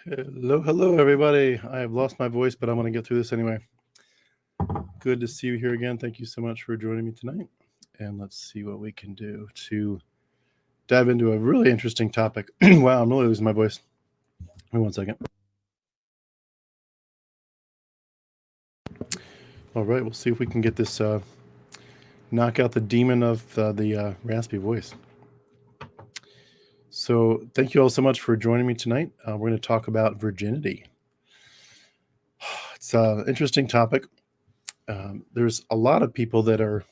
Hello, everybody. I have lost my voice, but I'm going to get through this anyway. Good to see you here again. Thank you so much for joining me tonight. And let's see what we can do to dive into a really interesting topic. Wow, I'm really losing my voice. Give me 1 second. All right, we'll see if we can get this, knock out the demon of the raspy voice. So thank you all so much for joining me tonight. We're going to talk about virginity. It's an interesting topic. There's a lot of people that are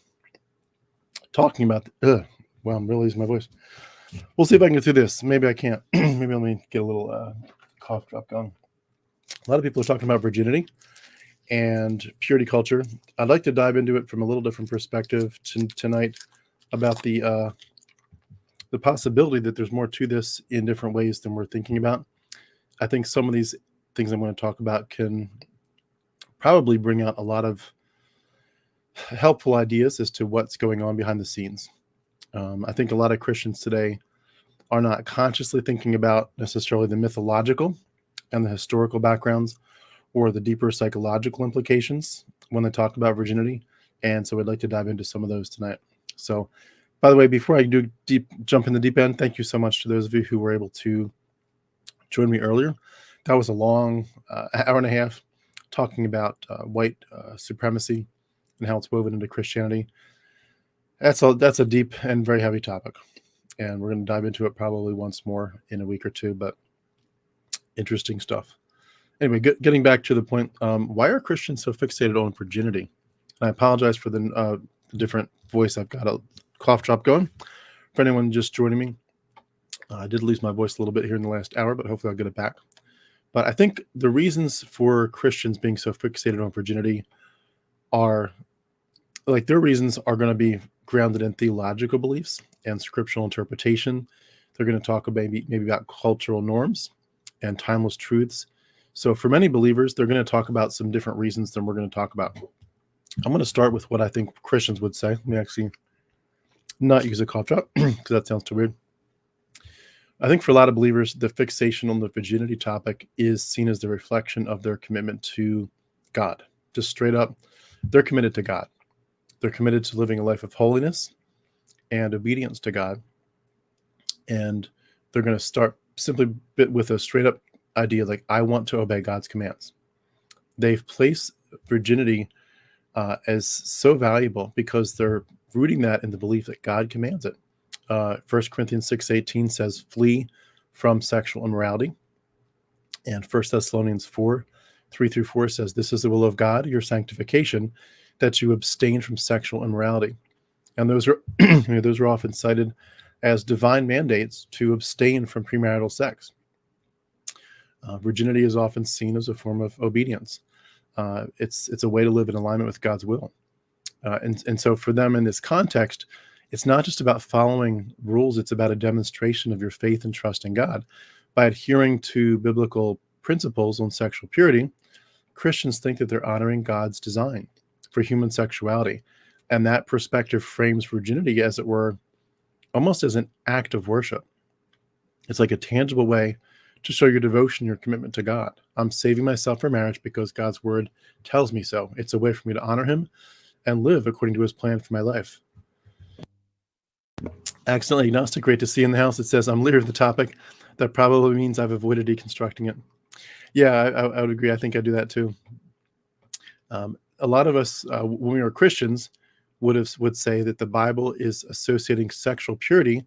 talking about, wow, I'm really losing my voice. We'll see if I can get through this. Maybe I can't. Maybe let me get a little cough drop going. A lot of people are talking about virginity and purity culture. I'd like to dive into it from a little different perspective tonight about the possibility that there's more to this in different ways than we're thinking about. I think some of these things I'm going to talk about can probably bring out a lot of helpful ideas as to what's going on behind the scenes. I think a lot of Christians today are not consciously thinking about necessarily the mythological and the historical backgrounds or the deeper psychological implications when they talk about virginity. And so I'd like to dive into some of those tonight. So, by the way, before I do jump in the deep end, thank you so much to those of you who were able to join me earlier. That was a long hour and a half talking about white supremacy and how it's woven into Christianity. That's a deep and very heavy topic, and we're going to dive into it probably once more in a week or two, but interesting stuff. Anyway, getting back to the point, why are Christians so fixated on virginity? And I apologize for the different voice. I've got a cough drop going. For anyone just joining me, I did lose my voice a little bit here in the last hour, but hopefully I'll get it back. But I think the reasons for Christians being so fixated on virginity are, like, their reasons are going to be grounded in theological beliefs and scriptural interpretation. They're going to talk maybe about cultural norms and timeless truths. So for many believers, they're going to talk about some different reasons than we're going to talk about. I'm going to start with what I think Christians would say. Let me actually not use a cough drop because that sounds too weird. I think for a lot of believers, the fixation on the virginity topic is seen as the reflection of their commitment to God. Just straight up, they're committed to God. They're committed to living a life of holiness and obedience to God. And they're going to start simply with a straight up idea like, I want to obey God's commands. They've placed virginity as so valuable because they're rooting that in the belief that God commands it. 1 Corinthians 6:18 says, flee from sexual immorality. And 1 Thessalonians 4:3-4 says, this is the will of God, your sanctification, that you abstain from sexual immorality. And those are those are often cited as divine mandates to abstain from premarital sex. Virginity is often seen as a form of obedience. It's a way to live in alignment with God's will. And so for them in this context, it's not just about following rules, it's about a demonstration of your faith and trust in God. By adhering to biblical principles on sexual purity, Christians think that they're honoring God's design for human sexuality. And that perspective frames virginity, as it were, almost as an act of worship. It's like a tangible way to show your devotion, your commitment to God. I'm saving myself for marriage because God's word tells me so. It's a way for me to honor him and live according to his plan for my life. Accidentally agnostic, great to see in the house. It says, I'm leery of the topic. That probably means I've avoided deconstructing it. Yeah, I would agree. I think I do that too. A lot of us, when we were Christians, would say that the Bible is associating sexual purity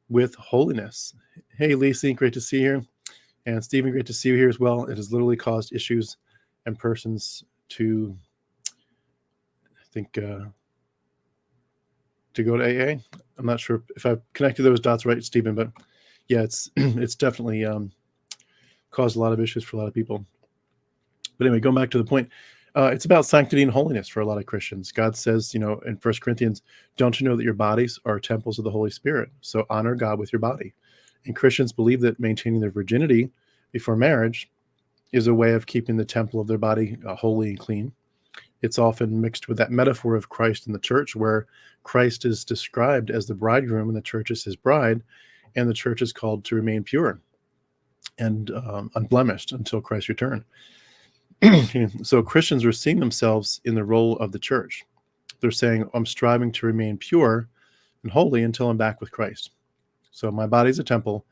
with holiness. Hey, Lacey, great to see you here. And Stephen, great to see you here as well. It has literally caused issues and persons to, I think, to go to AA. I'm not sure if I've connected those dots right, Stephen, but yeah, it's definitely caused a lot of issues for a lot of people. But anyway, going back to the point, it's about sanctity and holiness for a lot of Christians. God says, in 1 Corinthians, don't you know that your bodies are temples of the Holy Spirit? So honor God with your body. And Christians believe that maintaining their virginity before marriage is a way of keeping the temple of their body holy and clean. It's often mixed with that metaphor of Christ in the church, where Christ is described as the bridegroom and the church is his bride, and the church is called to remain pure. and unblemished until Christ's return. So Christians are seeing themselves in the role of the church. They're saying, I'm striving to remain pure and holy until I'm back with Christ. So my body's a temple,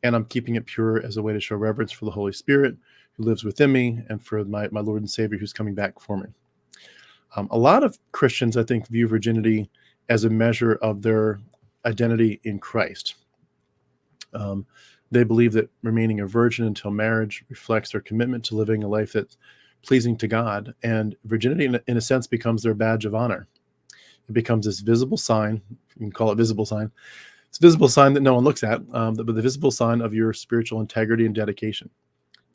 and I'm keeping it pure as a way to show reverence for the Holy Spirit who lives within me, and for my Lord and Savior who's coming back for me. A lot of Christians, I think, view virginity as a measure of their identity in Christ. They believe that remaining a virgin until marriage reflects their commitment to living a life that's pleasing to God, and virginity, in a sense, becomes their badge of honor. It becomes this visible sign. You can call it visible sign. It's a visible sign that no one looks at, but the visible sign of your spiritual integrity and dedication.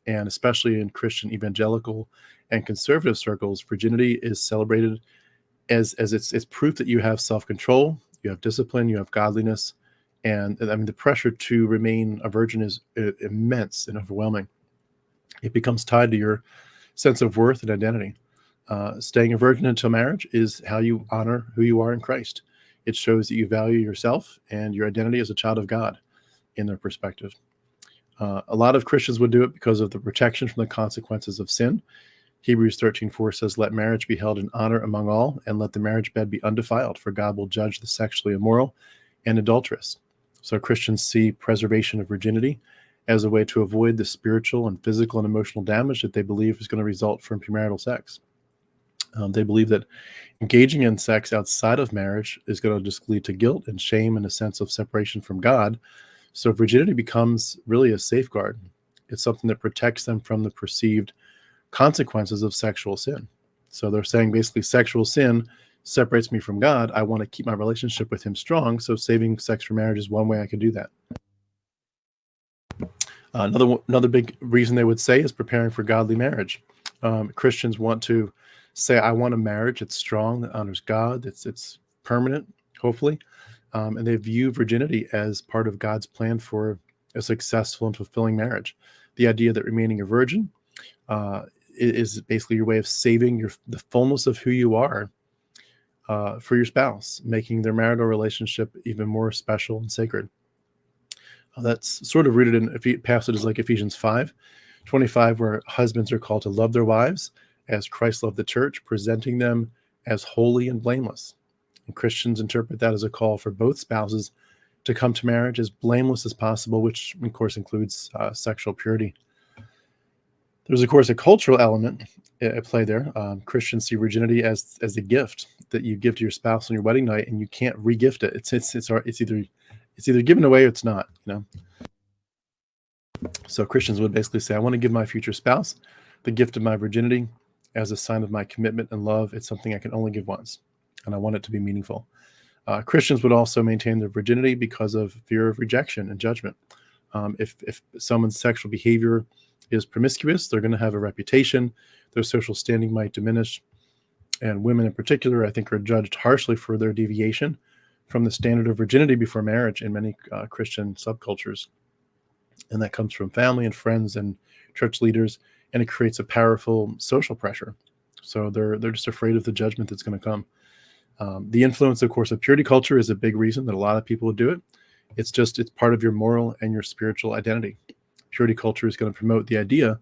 And especially in Christian evangelical and conservative circles, virginity is celebrated as it's proof that you have self-control, you have discipline, you have godliness. And I mean, the pressure to remain a virgin is immense and overwhelming. It becomes tied to your sense of worth and identity. Staying a virgin until marriage is how you honor who you are in Christ. It shows that you value yourself and your identity as a child of God in their perspective. A lot of Christians would do it because of the protection from the consequences of sin. Hebrews 13:4 says, let marriage be held in honor among all, and let the marriage bed be undefiled, for God will judge the sexually immoral and adulterous. So Christians see preservation of virginity as a way to avoid the spiritual and physical and emotional damage that they believe is going to result from premarital sex. They believe that engaging in sex outside of marriage is going to just lead to guilt and shame and a sense of separation from God. So virginity becomes really a safeguard. It's something that protects them from the perceived consequences of sexual sin. So they're saying basically sexual sin separates me from God. I want to keep my relationship with him strong. So saving sex for marriage is one way I can do that. Another big reason they would say is preparing for godly marriage. Christians want to say, I want a marriage that's strong, that honors God, it's permanent, hopefully. And they view virginity as part of God's plan for a successful and fulfilling marriage. The idea that remaining a virgin is basically your way of saving the fullness of who you are for your spouse, making their marital relationship even more special and sacred. That's sort of rooted in passages like Ephesians 5:25, where husbands are called to love their wives as Christ loved the church, presenting them as holy and blameless. And Christians interpret that as a call for both spouses to come to marriage as blameless as possible, which of course includes sexual purity. There's of course a cultural element at play there. Christians see virginity as a gift that you give to your spouse on your wedding night, and you can't re-gift it. It's either given away or it's not. So Christians would basically say, I want to give my future spouse the gift of my virginity as a sign of my commitment and love. It's something I can only give once, and I want it to be meaningful. Christians would also maintain their virginity because of fear of rejection and judgment. If someone's sexual behavior is promiscuous, they're going to have a reputation. Their social standing might diminish. And women in particular, I think, are judged harshly for their deviation from the standard of virginity before marriage in many Christian subcultures. And that comes from family and friends and church leaders, and it creates a powerful social pressure. So they're just afraid of the judgment that's going to come. The influence, of course, of purity culture is a big reason that a lot of people would do it. It's part of your moral and your spiritual identity. Purity culture is going to promote the idea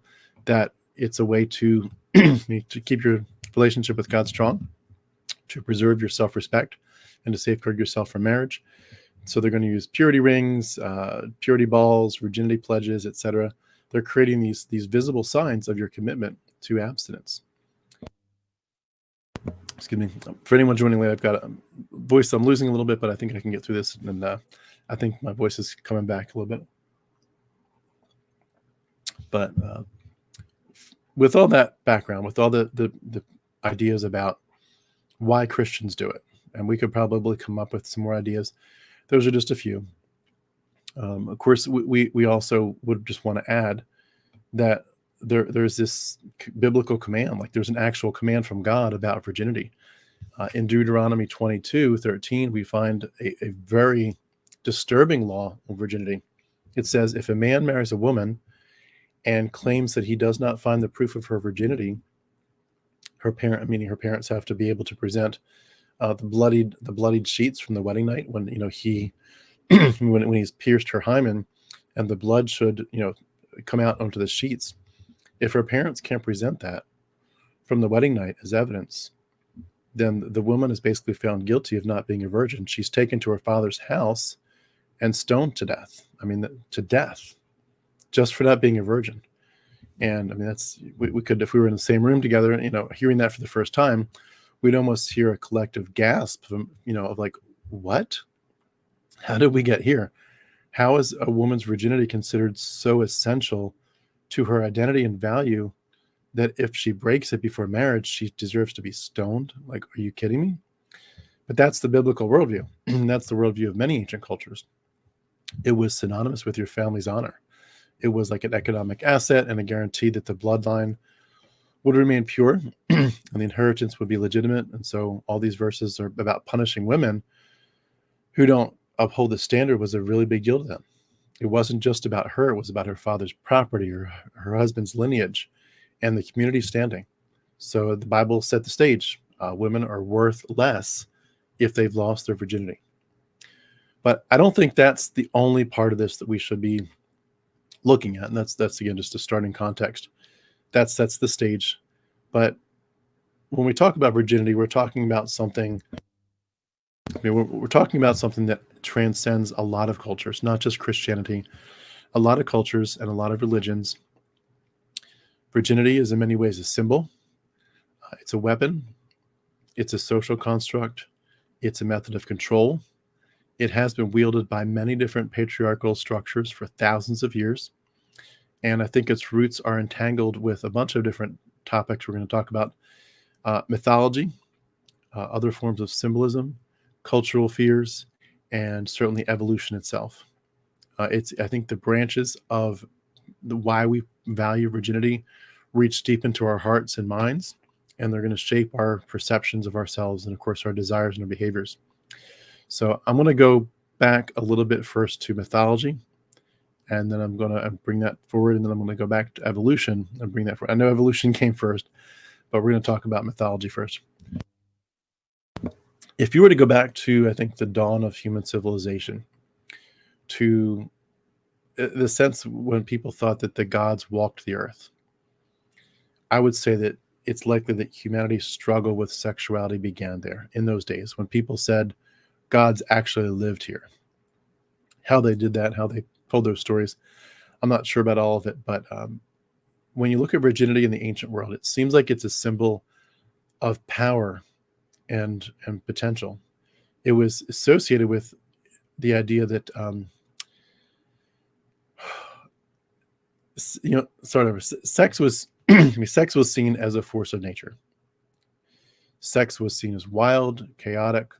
that it's a way to keep your relationship with God strong, to preserve your self-respect, and to safeguard yourself from marriage. So they're going to use purity rings, purity balls, virginity pledges, etc. They're creating these visible signs of your commitment to abstinence. Excuse me. For anyone joining late, I've got a voice I'm losing a little bit, but I think I can get through this. And I think my voice is coming back a little bit. But with all that background, with all the ideas about why Christians do it, and we could probably come up with some more ideas. Those are just a few. Of course, we also would just want to add that there's this biblical command, like there's an actual command from God about virginity. In Deuteronomy 22:13, we find a very disturbing law of virginity. It says, if a man marries a woman and claims that he does not find the proof of her virginity, her parents have to be able to present the bloodied sheets from the wedding night when he when he's pierced her hymen, and the blood should come out onto the sheets. If her parents can't present that from the wedding night as evidence, then the woman is basically found guilty of not being a virgin. She's taken to her father's house and stoned to death. I mean, to death, just for not being a virgin. And I mean, we could, if we were in the same room together, hearing that for the first time, we'd almost hear a collective gasp from, of like, what? How did we get here? How is a woman's virginity considered so essential to her identity and value that if she breaks it before marriage, she deserves to be stoned? Like, are you kidding me? But that's the biblical worldview. That's the worldview of many ancient cultures. It was synonymous with your family's honor. It was like an economic asset and a guarantee that the bloodline would remain pure and the inheritance would be legitimate. And so all these verses are about punishing women who don't uphold the standard was a really big deal to them. It wasn't just about her. It was about her father's property or her husband's lineage and the community standing. So the Bible set the stage. Women are worth less if they've lost their virginity. But I don't think that's the only part of this that we should be looking at. And that's again, just a starting context. That sets the stage. But when we talk about virginity, we're talking about something, we're talking about something that transcends a lot of cultures, not just Christianity, a lot of cultures and a lot of religions. Virginity is in many ways a symbol. It's a weapon. It's a social construct. It's a method of control. It has been wielded by many different patriarchal structures for thousands of years. And I think its roots are entangled with a bunch of different topics we're going to talk about. Mythology, other forms of symbolism, cultural fears, and certainly evolution itself. I think the branches of why we value virginity reach deep into our hearts and minds, and they're going to shape our perceptions of ourselves and, of course, our desires and our behaviors. So I'm going to go back a little bit first to mythology, and then I'm going to bring that forward, and then I'm going to go back to evolution and bring that forward. I know evolution came first, but we're going to talk about mythology first. If you were to go back to, I think, the dawn of human civilization, to the sense when people thought that the gods walked the earth, I would say that it's likely that humanity's struggle with sexuality began there in those days when people said gods actually lived here. How they did that, how they told those stories, I'm not sure about all of it, but when you look at virginity in the ancient world, it seems like it's a symbol of power and potential. It was associated with the idea that sex was sex was seen as a force of nature. Sex was seen as wild, chaotic,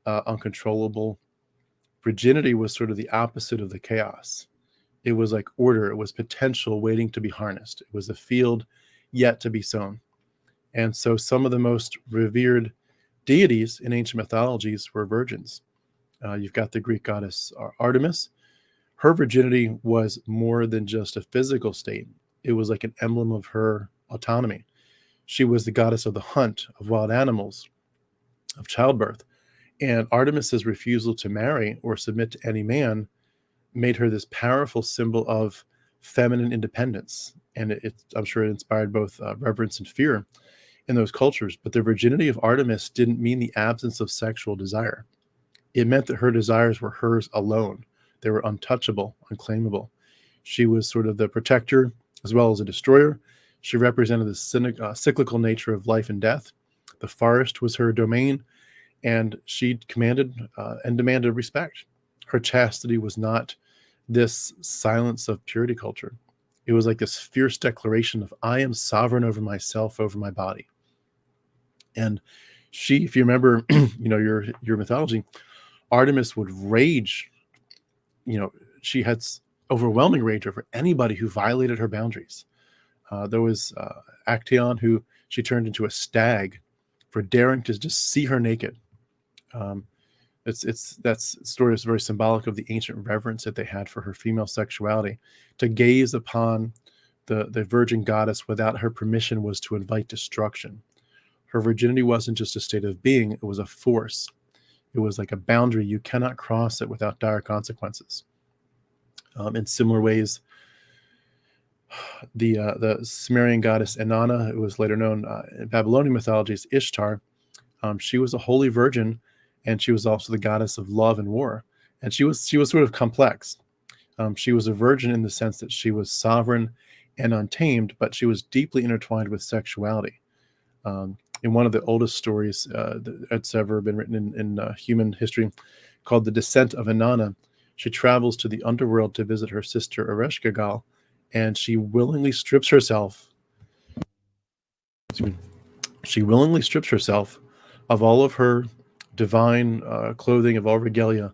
uncontrollable. Virginity was sort of the opposite of the chaos. It was like order. It was potential waiting to be harnessed. It was a field yet to be sown. And so some of the most revered deities in ancient mythologies were virgins. You've got the Greek goddess Artemis. Her virginity was more than just a physical state. It was like an emblem of her autonomy. She was the goddess of the hunt, of wild animals, of childbirth. And Artemis's refusal to marry or submit to any man made her this powerful symbol of feminine independence. And I'm sure it inspired both reverence and fear in those cultures. But the virginity of Artemis didn't mean the absence of sexual desire. It meant that her desires were hers alone. They were untouchable, unclaimable. She was sort of the protector as well as a destroyer. She represented the cyclical nature of life and death. The forest was her domain, and she commanded and demanded respect. Her chastity was not this silence of purity culture. It was like this fierce declaration of, I am sovereign over myself, over my body. And she, if you remember, your mythology, Artemis would rage. She had overwhelming rage over anybody who violated her boundaries. There was Actaeon, who she turned into a stag for daring to just see her naked. That story is very symbolic of the ancient reverence that they had for her female sexuality. To gaze upon the virgin goddess without her permission was to invite destruction. Her virginity wasn't just a state of being, it was a force. It was like a boundary. You cannot cross it without dire consequences. In similar ways, The Sumerian goddess Inanna, who was later known in Babylonian mythology as Ishtar. She was a holy virgin, and she was also the goddess of love and war. And she was sort of complex. She was a virgin in the sense that she was sovereign and untamed, but she was deeply intertwined with sexuality. In one of the oldest stories that's ever been written in human history, called The Descent of Inanna, she travels to the underworld to visit her sister Ereshkigal, and she willingly strips herself. She willingly strips herself of all of her divine clothing, of all regalia,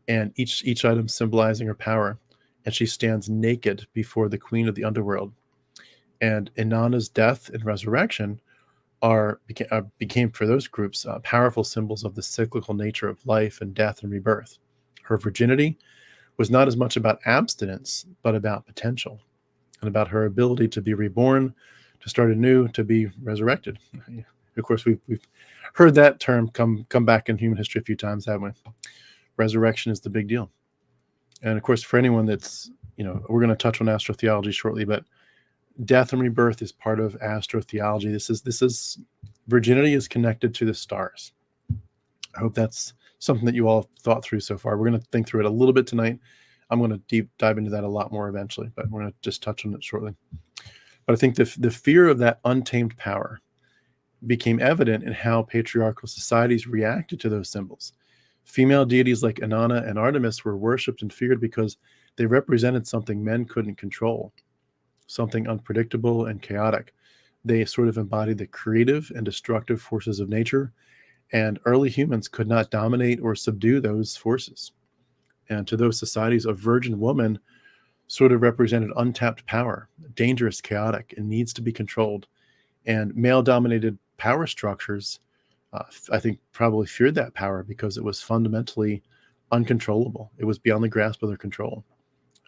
and each item symbolizing her power. And she stands naked before the queen of the underworld. And Inanna's death and resurrection became for those groups powerful symbols of the cyclical nature of life and death and rebirth. Her virginity was not as much about abstinence, but about potential, and about her ability to be reborn, to start anew, to be resurrected. Of course, we've heard that term come back in human history a few times, haven't we? Resurrection is the big deal. And of course, for anyone that's, we're going to touch on astro-theology shortly, but death and rebirth is part of astro-theology. This is virginity is connected to the stars. I hope that's something that you all thought through so far. We're going to think through it a little bit tonight. I'm going to deep dive into that a lot more eventually, but we're going to just touch on it shortly. But I think the fear of that untamed power became evident in how patriarchal societies reacted to those symbols. Female deities like Inanna and Artemis were worshipped and feared because they represented something men couldn't control, something unpredictable and chaotic. They sort of embodied the creative and destructive forces of nature, and early humans could not dominate or subdue those forces. And to those societies, a virgin woman sort of represented untapped power, dangerous, chaotic, and needs to be controlled. And male-dominated power structures, I think, probably feared that power because it was fundamentally uncontrollable. It was beyond the grasp of their control.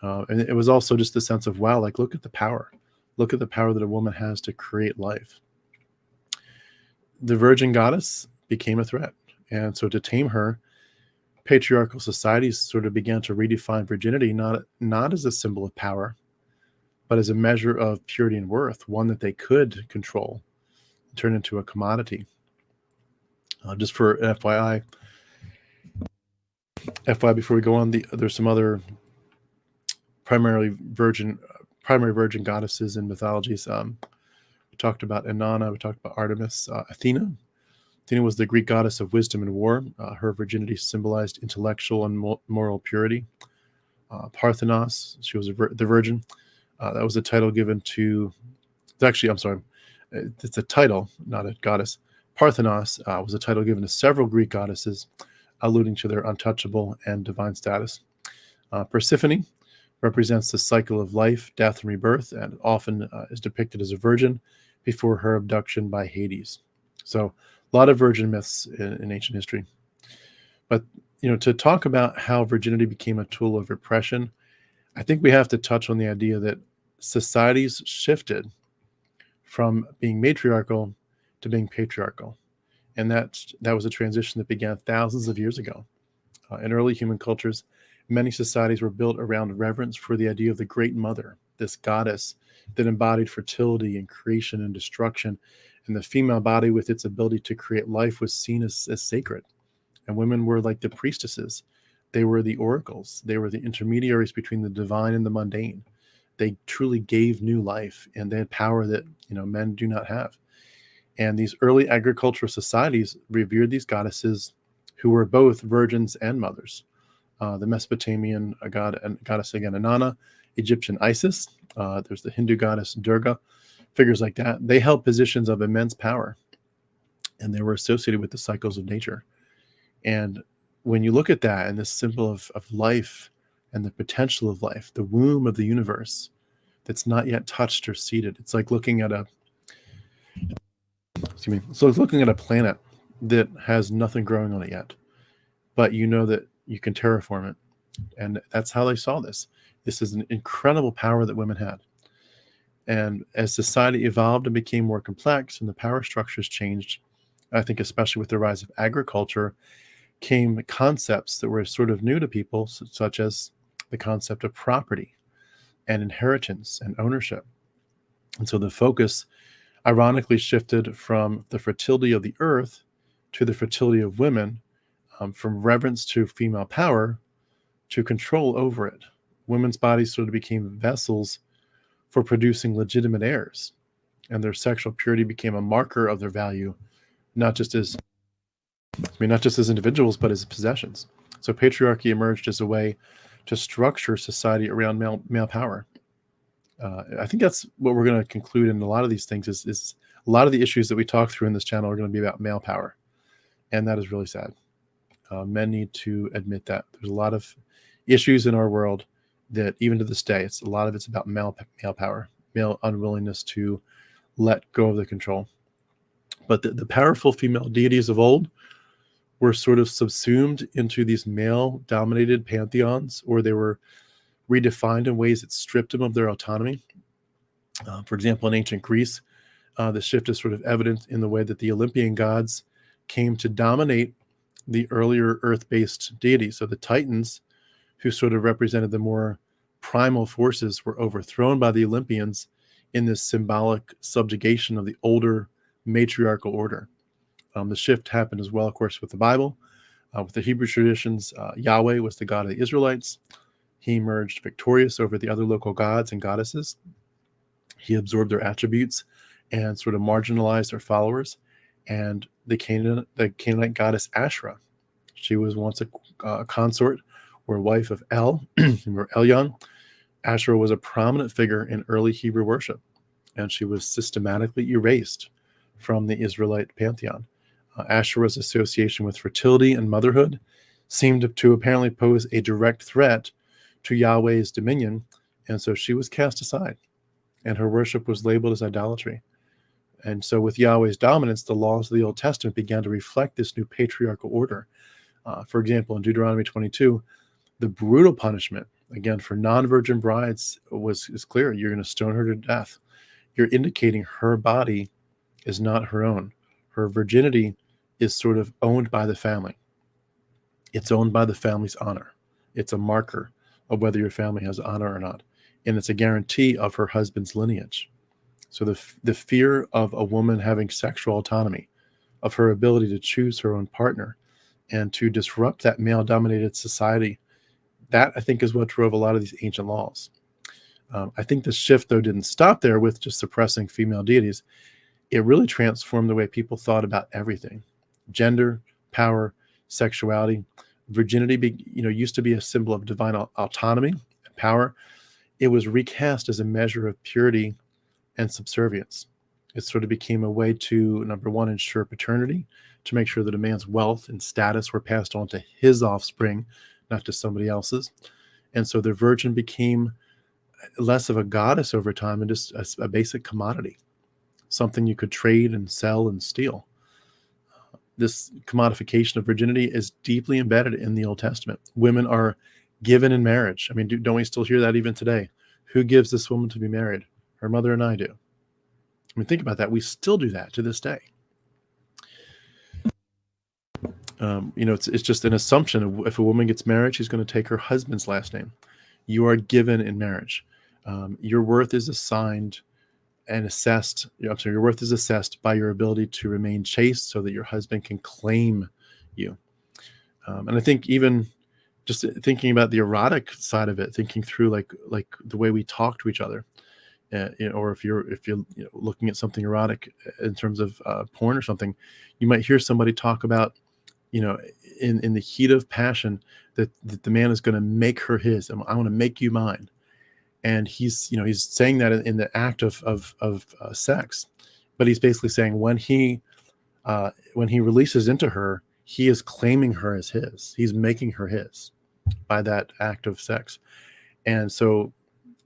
And it was also just the sense of, wow, like, look at the power. Look at the power that a woman has to create life. The virgin goddess became a threat. And so to tame her, patriarchal societies sort of began to redefine virginity, not as a symbol of power, but as a measure of purity and worth, one that they could control, turn into a commodity. Just for FYI, before we go on, there's some other primary virgin goddesses in mythologies. We talked about Inanna, we talked about Artemis. Athena was the Greek goddess of wisdom and war. Her virginity symbolized intellectual and moral purity. Parthenos, she was the virgin. That was a title given to, it's a title, not a goddess. Parthenos was a title given to several Greek goddesses, alluding to their untouchable and divine status. Persephone represents the cycle of life, death, and rebirth, and often is depicted as a virgin before her abduction by Hades. So a lot of virgin myths in ancient history. But, to talk about how virginity became a tool of repression, I think we have to touch on the idea that societies shifted from being matriarchal to being patriarchal. And that was a transition that began thousands of years ago. In early human cultures, many societies were built around reverence for the idea of the Great Mother, this goddess that embodied fertility and creation and destruction. And the female body, with its ability to create life, was seen as sacred. And women were like the priestesses. They were the oracles. They were the intermediaries between the divine and the mundane. They truly gave new life, and they had power that men do not have. And these early agricultural societies revered these goddesses who were both virgins and mothers. The Mesopotamian goddess, again, Inanna, Egyptian Isis, there's the Hindu goddess Durga, figures like that. They held positions of immense power, and they were associated with the cycles of nature. And when you look at that and this symbol of life and the potential of life, the womb of the universe that's not yet touched or seeded, it's like looking at a planet that has nothing growing on it yet, but that you can terraform it. And that's how they saw this. This is an incredible power that women had. And as society evolved and became more complex and the power structures changed, I think especially with the rise of agriculture, came concepts that were sort of new to people, such as the concept of property and inheritance and ownership. And so the focus ironically shifted from the fertility of the earth to the fertility of women, from reverence to female power to control over it. Women's bodies sort of became vessels for producing legitimate heirs, and their sexual purity became a marker of their value, not just as individuals, but as possessions. So patriarchy emerged as a way to structure society around male power. I think that's what we're going to conclude in a lot of these things is a lot of the issues that we talk through in this channel are going to be about male power. And that is really sad. Men need to admit that. There's a lot of issues in our world that even to this day, a lot of it's about male power, male unwillingness to let go of the control. But the powerful female deities of old were sort of subsumed into these male-dominated pantheons, or they were redefined in ways that stripped them of their autonomy. For example, in ancient Greece, the shift is sort of evident in the way that the Olympian gods came to dominate the earlier earth-based deities. So the Titans, who sort of represented the more primal forces, were overthrown by the Olympians in this symbolic subjugation of the older matriarchal order. The shift happened as well, of course, with the Bible. With the Hebrew traditions, Yahweh was the God of the Israelites. He emerged victorious over the other local gods and goddesses. He absorbed their attributes and sort of marginalized their followers. And the Canaanite goddess Asherah, she was once a consort or wife of El, or Elyon. Asherah was a prominent figure in early Hebrew worship, and she was systematically erased from the Israelite pantheon. Asherah's association with fertility and motherhood seemed to apparently pose a direct threat to Yahweh's dominion, and so she was cast aside, and her worship was labeled as idolatry. And so with Yahweh's dominance, the laws of the Old Testament began to reflect this new patriarchal order. For example, in Deuteronomy 22, the brutal punishment, again, for non-virgin brides is clear. You're going to stone her to death. You're indicating her body is not her own. Her virginity is sort of owned by the family. It's owned by the family's honor. It's a marker of whether your family has honor or not. And it's a guarantee of her husband's lineage. So the fear of a woman having sexual autonomy, of her ability to choose her own partner and to disrupt that male-dominated society, that I think is what drove a lot of these ancient laws. I think the shift, though, didn't stop there with just suppressing female deities. It really transformed the way people thought about everything: gender, power, sexuality. Virginity, used to be a symbol of divine autonomy and power. It was recast as a measure of purity and subservience. It sort of became a way to, number one, ensure paternity, to make sure that a man's wealth and status were passed on to his offspring, not to somebody else's. And so the virgin became less of a goddess over time and just a basic commodity, something you could trade and sell and steal. This commodification of virginity is deeply embedded in the Old Testament. Women are given in marriage. I mean, don't we still hear that even today? Who gives this woman to be married? Her mother and I do. I mean, think about that. We still do that to this day. It's just an assumption. If a woman gets married, she's going to take her husband's last name. You are given in marriage. Your worth is assigned and assessed. Your worth is assessed by your ability to remain chaste, so that your husband can claim you. And I think even just thinking about the erotic side of it, thinking through like the way we talk to each other, or if you're looking at something erotic in terms of porn or something, you might hear somebody talk about, in the heat of passion, that the man is going to make her his. I want to make you mine. And he's saying that in the act of sex, but he's basically saying when he releases into her, he is claiming her as his. He's making her his by that act of sex. And so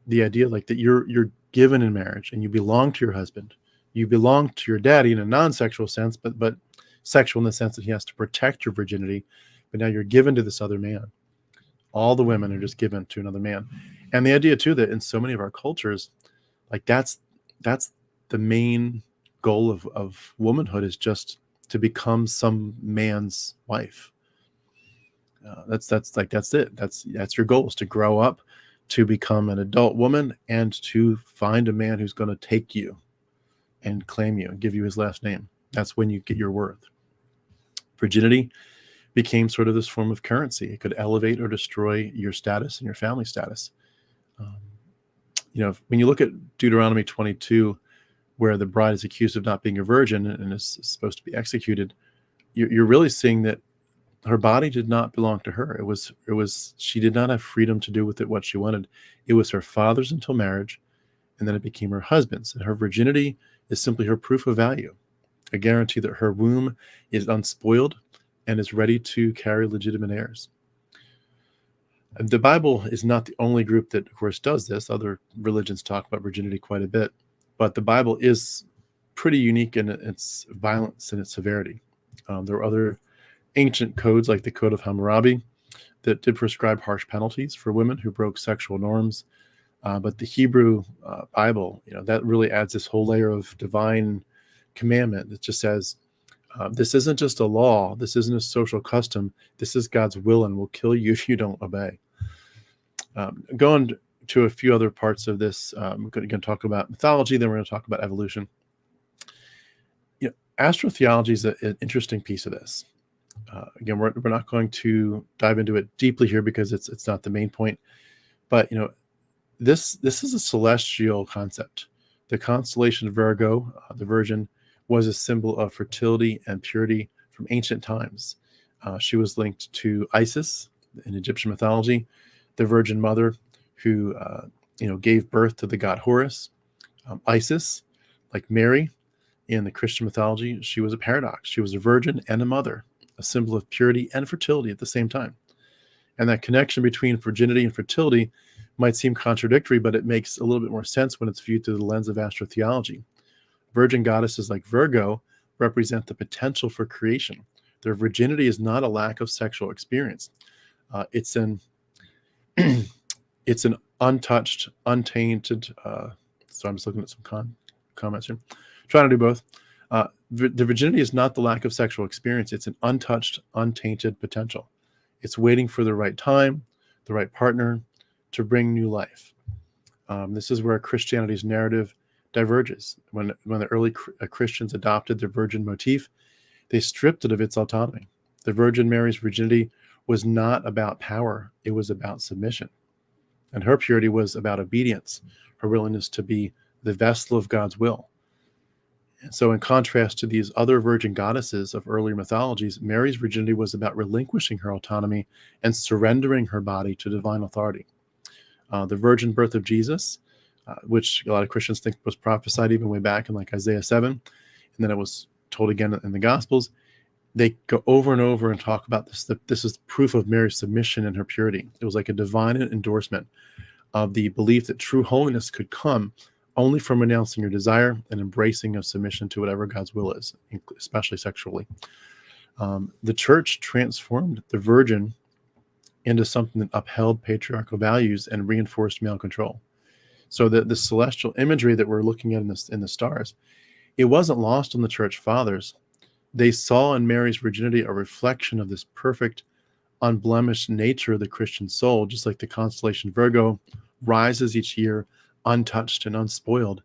the idea like that you're given in marriage and you belong to your husband, you belong to your daddy in a non-sexual sense, but sexual in the sense that he has to protect your virginity. But now you're given to this other man. All the women are just given to another man. And the idea too that in so many of our cultures, like that's the main goal of womanhood, is just to become some man's wife. That's it. That's your goal, is to grow up, to become an adult woman and to find a man who's going to take you and claim you and give you his last name. That's when you get your worth. Virginity became sort of this form of currency. It could elevate or destroy your status and your family status. When you look at Deuteronomy 22, where the bride is accused of not being a virgin and is supposed to be executed, you're really seeing that her body did not belong to her. It was she did not have freedom to do with it what she wanted. It was her father's until marriage, and then it became her husband's. And her virginity is simply her proof of value, a guarantee that her womb is unspoiled and is ready to carry legitimate heirs. And the Bible is not the only group that, of course, does this. Other religions talk about virginity quite a bit, but the Bible is pretty unique in its violence and its severity. There are other ancient codes, like the Code of Hammurabi, that did prescribe harsh penalties for women who broke sexual norms. But the Hebrew Bible, that really adds this whole layer of divine commandment that just says, this isn't just a law. This isn't a social custom. This is God's will and will kill you if you don't obey. Going to a few other parts of this, we're going to talk about mythology, then we're going to talk about evolution. Astro-theology is an interesting piece of this. Again, we're not going to dive into it deeply here because it's not the main point. But this is a celestial concept. The constellation Virgo, the Virgin, was a symbol of fertility and purity from ancient times. She was linked to Isis in Egyptian mythology, the Virgin Mother who gave birth to the god Horus. Isis, like Mary in the Christian mythology, she was a paradox. She was a virgin and a mother, a symbol of purity and fertility at the same time. And that connection between virginity and fertility might seem contradictory, but it makes a little bit more sense when it's viewed through the lens of astro-theology. Virgin goddesses like Virgo represent the potential for creation. Their virginity is not a lack of sexual experience. It's an untouched, untainted. So I'm just looking at some comments here. Trying to do both. The virginity is not the lack of sexual experience. It's an untouched, untainted potential. It's waiting for the right time, the right partner to bring new life. This is where Christianity's narrative diverges. When the early Christians adopted the virgin motif, they stripped it of its autonomy. The Virgin Mary's virginity was not about power. It was about submission. And her purity was about obedience, her willingness to be the vessel of God's will. And so in contrast to these other virgin goddesses of earlier mythologies, Mary's virginity was about relinquishing her autonomy and surrendering her body to divine authority. The virgin birth of Jesus, which a lot of Christians think was prophesied even way back in like Isaiah 7, and then it was told again in the Gospels, they go over and over and talk about this. This is proof of Mary's submission and her purity. It was like a divine endorsement of the belief that true holiness could come only from renouncing your desire and embracing of submission to whatever God's will is, especially sexually. The church transformed the virgin into something that upheld patriarchal values and reinforced male control. So the celestial imagery that we're looking at in the stars, it wasn't lost on the church fathers. They saw in Mary's virginity a reflection of this perfect, unblemished nature of the Christian soul, just like the constellation Virgo rises each year untouched and unspoiled.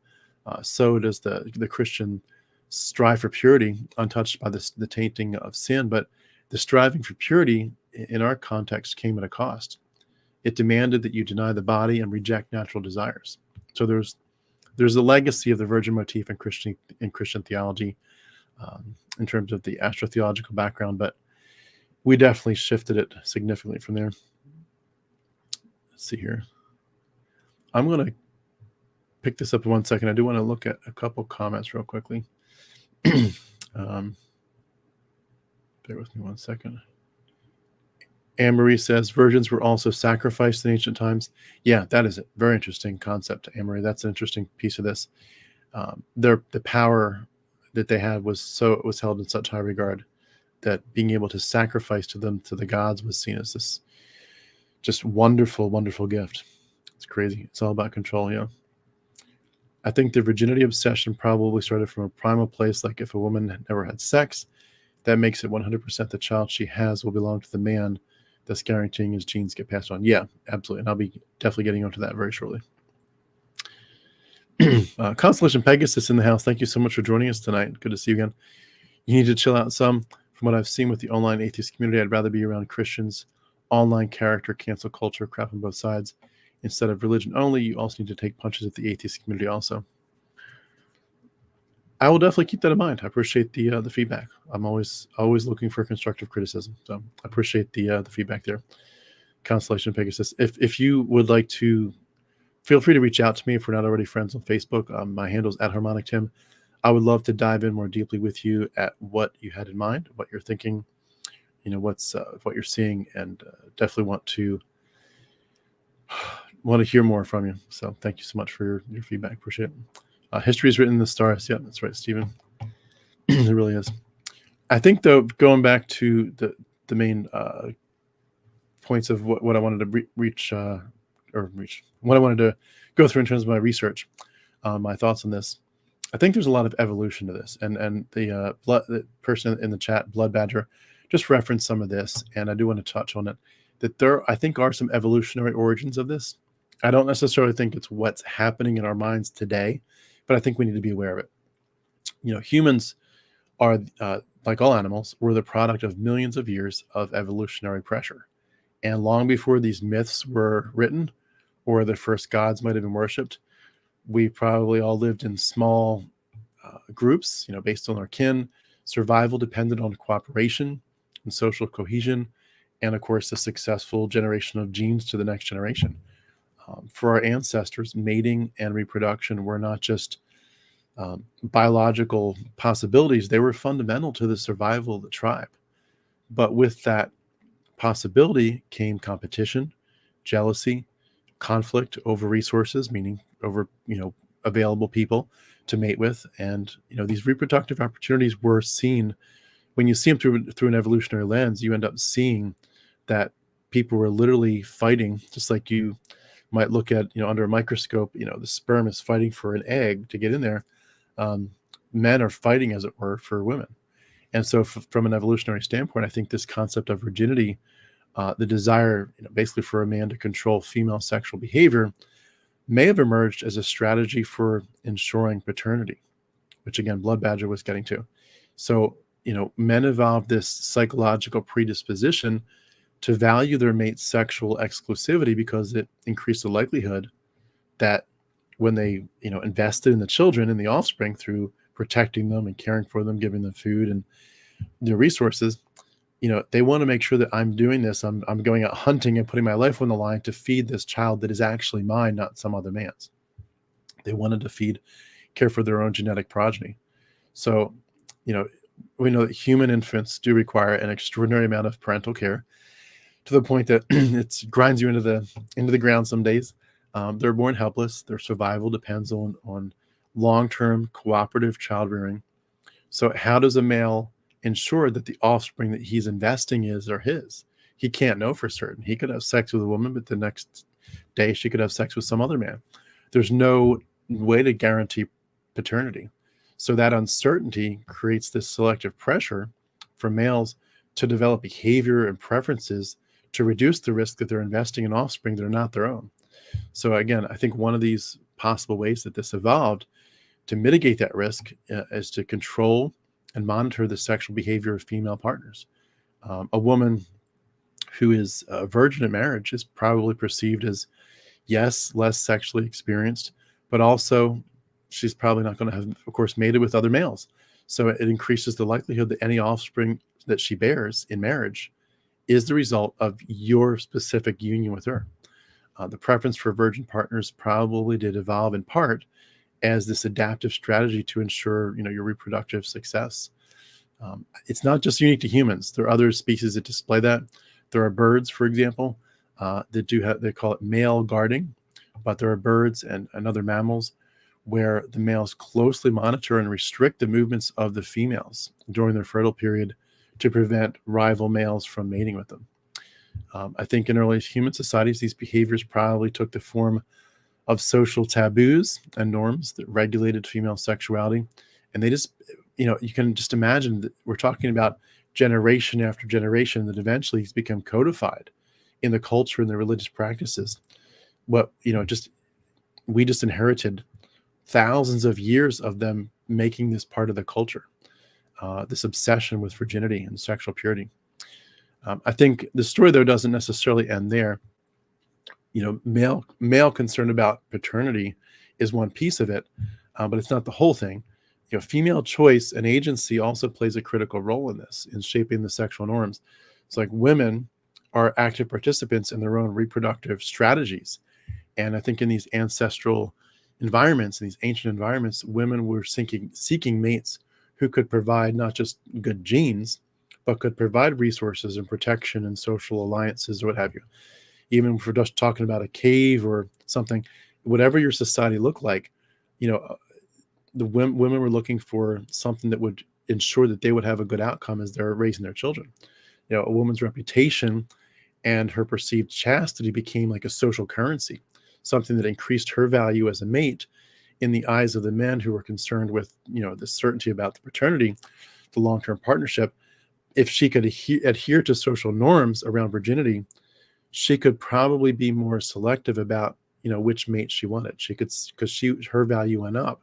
So does the Christian strive for purity, untouched by the tainting of sin. But the striving for purity in our context came at a cost. It demanded that you deny the body and reject natural desires. So there's a legacy of the virgin motif in Christian theology in terms of the astro-theological background, but we definitely shifted it significantly from there. Let's see here. I'm going to pick this up in 1 second. I do want to look at a couple comments real quickly. Bear with me 1 second. Anne-Marie says virgins were also sacrificed in ancient times. Yeah, that is a very interesting concept, Anne-Marie. That's an interesting piece of this. The power that they had was held in such high regard that being able to sacrifice to the gods was seen as this just wonderful, wonderful gift. It's crazy. It's all about control, yeah. I think the virginity obsession probably started from a primal place, like if a woman never had sex, that makes it 100% the child she has will belong to the man thus guaranteeing his genes get passed on. Yeah, absolutely. And I'll be definitely getting onto that very shortly. Constellation Pegasus in the house. Thank you so much for joining us tonight. Good to see you again. You need to chill out some. From what I've seen with the online atheist community, I'd rather be around Christians, online character, cancel culture, crap on both sides. Instead of religion only, you also need to take punches at the atheist community also. I will definitely keep that in mind. I appreciate the feedback. I'm always looking for constructive criticism. So I appreciate the feedback there. Constellation Pegasus. If you would like to, feel free to reach out to me if we're not already friends on Facebook. My handle's @HarmonicTim. I would love to dive in more deeply with you at what you had in mind, what you're thinking, what you're seeing, and definitely want to hear more from you. So thank you so much for your feedback. Appreciate it. History is written in the stars. Yeah, that's right, Stephen. It really is. I think, though, going back to the main points of what I wanted to what I wanted to go through in terms of my research, my thoughts on this. I think there's a lot of evolution to this, and the person in the chat, Blood Badger, just referenced some of this, and I do want to touch on it. That there, I think, are some evolutionary origins of this. I don't necessarily think it's what's happening in our minds today, but I think we need to be aware of it. Humans are, like all animals, we're the product of millions of years of evolutionary pressure. And long before these myths were written, or the first gods might have been worshipped, we probably all lived in small groups, based on our kin. Survival depended on cooperation and social cohesion, and of course, the successful generation of genes to the next generation. For our ancestors, mating and reproduction were not just biological possibilities, they were fundamental to the survival of the tribe. But with that possibility came competition, jealousy, conflict over resources, meaning over, available people to mate with. And, these reproductive opportunities were seen. When you see them through an evolutionary lens, you end up seeing that people were literally fighting, just like you might look at, under a microscope, the sperm is fighting for an egg to get in there. Men are fighting, as it were, for women. And so from an evolutionary standpoint, I think this concept of virginity, the desire, basically for a man to control female sexual behavior, may have emerged as a strategy for ensuring paternity, which again, Blood Badger was getting to. So, men evolved this psychological predisposition to value their mate's sexual exclusivity because it increased the likelihood that when they, invested in the children and the offspring through protecting them and caring for them, giving them food and their resources, they want to make sure that I'm doing this. I'm going out hunting and putting my life on the line to feed this child that is actually mine, not some other man's. They wanted to care for their own genetic progeny. So, we know that human infants do require an extraordinary amount of parental care, to the point that it grinds you into the ground some days. They're born helpless. Their survival depends on long-term cooperative child rearing. So how does a male ensure that the offspring that he's investing are his? He can't know for certain. He could have sex with a woman, but the next day she could have sex with some other man. There's no way to guarantee paternity. So that uncertainty creates this selective pressure for males to develop behavior and preferences to reduce the risk that they're investing in offspring that are not their own. So again, I think one of these possible ways that this evolved to mitigate that risk is to control and monitor the sexual behavior of female partners. A woman who is a virgin at marriage is probably perceived as, yes, less sexually experienced, but also she's probably not going to have, of course, mated with other males. So it increases the likelihood that any offspring that she bears in marriage is the result of your specific union with her. The preference for virgin partners probably did evolve in part as this adaptive strategy to ensure, your reproductive success. It's not just unique to humans. There are other species that display that. There are birds, for example, that they call it male guarding, but there are birds and other mammals where the males closely monitor and restrict the movements of the females during their fertile period to prevent rival males from mating with them. I think in early human societies, these behaviors probably took the form of social taboos and norms that regulated female sexuality. And they just, you can just imagine that we're talking about generation after generation that eventually has become codified in the culture and the religious practices. We just inherited thousands of years of them making this part of the culture, this obsession with virginity and sexual purity. I think the story, though, doesn't necessarily end there. Male concern about paternity is one piece of it, but it's not the whole thing. Female choice and agency also plays a critical role in this, in shaping the sexual norms. It's like women are active participants in their own reproductive strategies. And I think in these ancestral environments, in these ancient environments, women were seeking mates who could provide not just good genes, but could provide resources and protection and social alliances or what have you. Even if we're just talking about a cave or something, whatever your society looked like, the women were looking for something that would ensure that they would have a good outcome as they're raising their children. A woman's reputation and her perceived chastity became like a social currency, something that increased her value as a mate in the eyes of the men who were concerned with, the certainty about the paternity, the long-term partnership. If she could adhere to social norms around virginity, she could probably be more selective about, which mate she wanted. She could, because her value went up.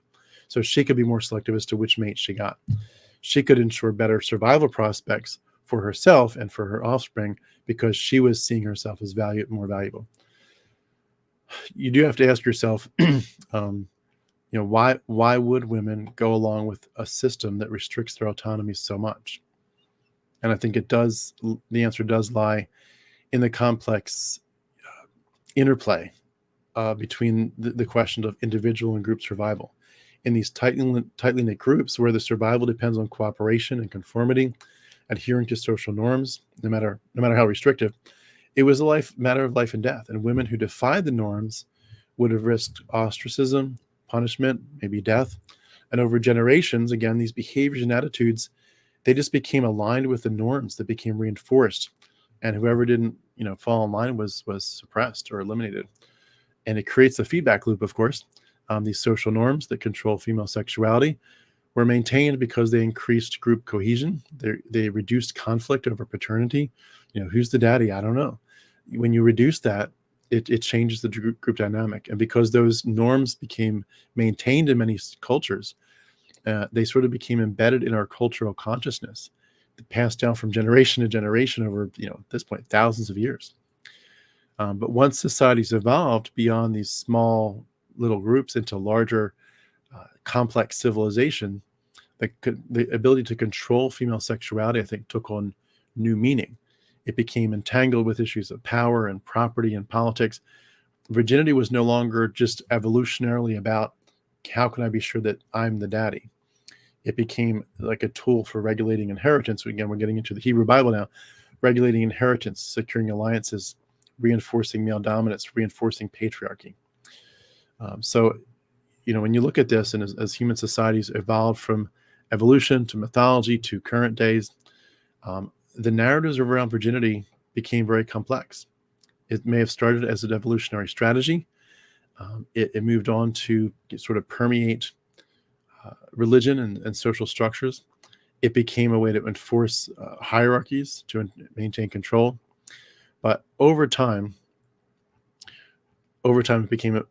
So she could be more selective as to which mate she got. She could ensure better survival prospects for herself and for her offspring because she was seeing herself as more valuable. You do have to ask yourself, why would women go along with a system that restricts their autonomy so much? And I think the answer does lie in the complex interplay between the question of individual and group survival. In these tightly knit groups where the survival depends on cooperation and conformity, adhering to social norms, no matter how restrictive, it was a matter of life and death. And women who defied the norms would have risked ostracism, punishment, maybe death. And over generations, again, these behaviors and attitudes, they just became aligned with the norms that became reinforced. And whoever didn't, fall in line was suppressed or eliminated. And it creates a feedback loop, of course. These social norms that control female sexuality were maintained because they increased group cohesion. They reduced conflict over paternity. Who's the daddy? I don't know. When you reduce that, it changes the group dynamic. And because those norms became maintained in many cultures, they sort of became embedded in our cultural consciousness, passed down from generation to generation over, at this point, thousands of years. But once societies evolved beyond these small little groups into larger, complex civilization, the ability to control female sexuality, I think, took on new meaning. It became entangled with issues of power and property and politics. Virginity was no longer just evolutionarily about how can I be sure that I'm the daddy. It became like a tool for regulating inheritance. Again, we're getting into the Hebrew Bible now, regulating inheritance, securing alliances, reinforcing male dominance, reinforcing patriarchy. So, when you look at this, and as human societies evolved from evolution to mythology to current days, the narratives around virginity became very complex. It may have started as an evolutionary strategy. It moved on to sort of permeate religion and social structures. It became a way to enforce hierarchies, to maintain control. But over time, it became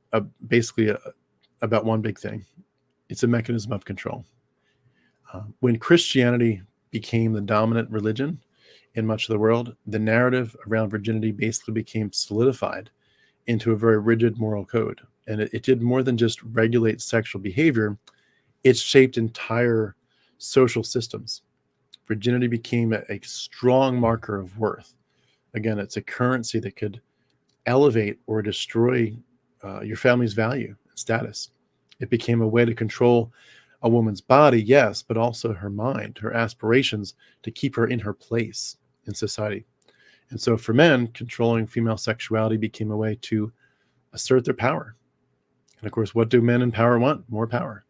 basically about one big thing. It's a mechanism of control. When Christianity became the dominant religion in much of the world, the narrative around virginity basically became solidified into a very rigid moral code. And it did more than just regulate sexual behavior. It shaped entire social systems. Virginity became a strong marker of worth. Again, it's a currency that could elevate or destroy your family's value and status. It became a way to control a woman's body, yes, but also her mind, her aspirations, to keep her in her place in society. And so for men, controlling female sexuality became a way to assert their power. And of course, what do men in power want? More power.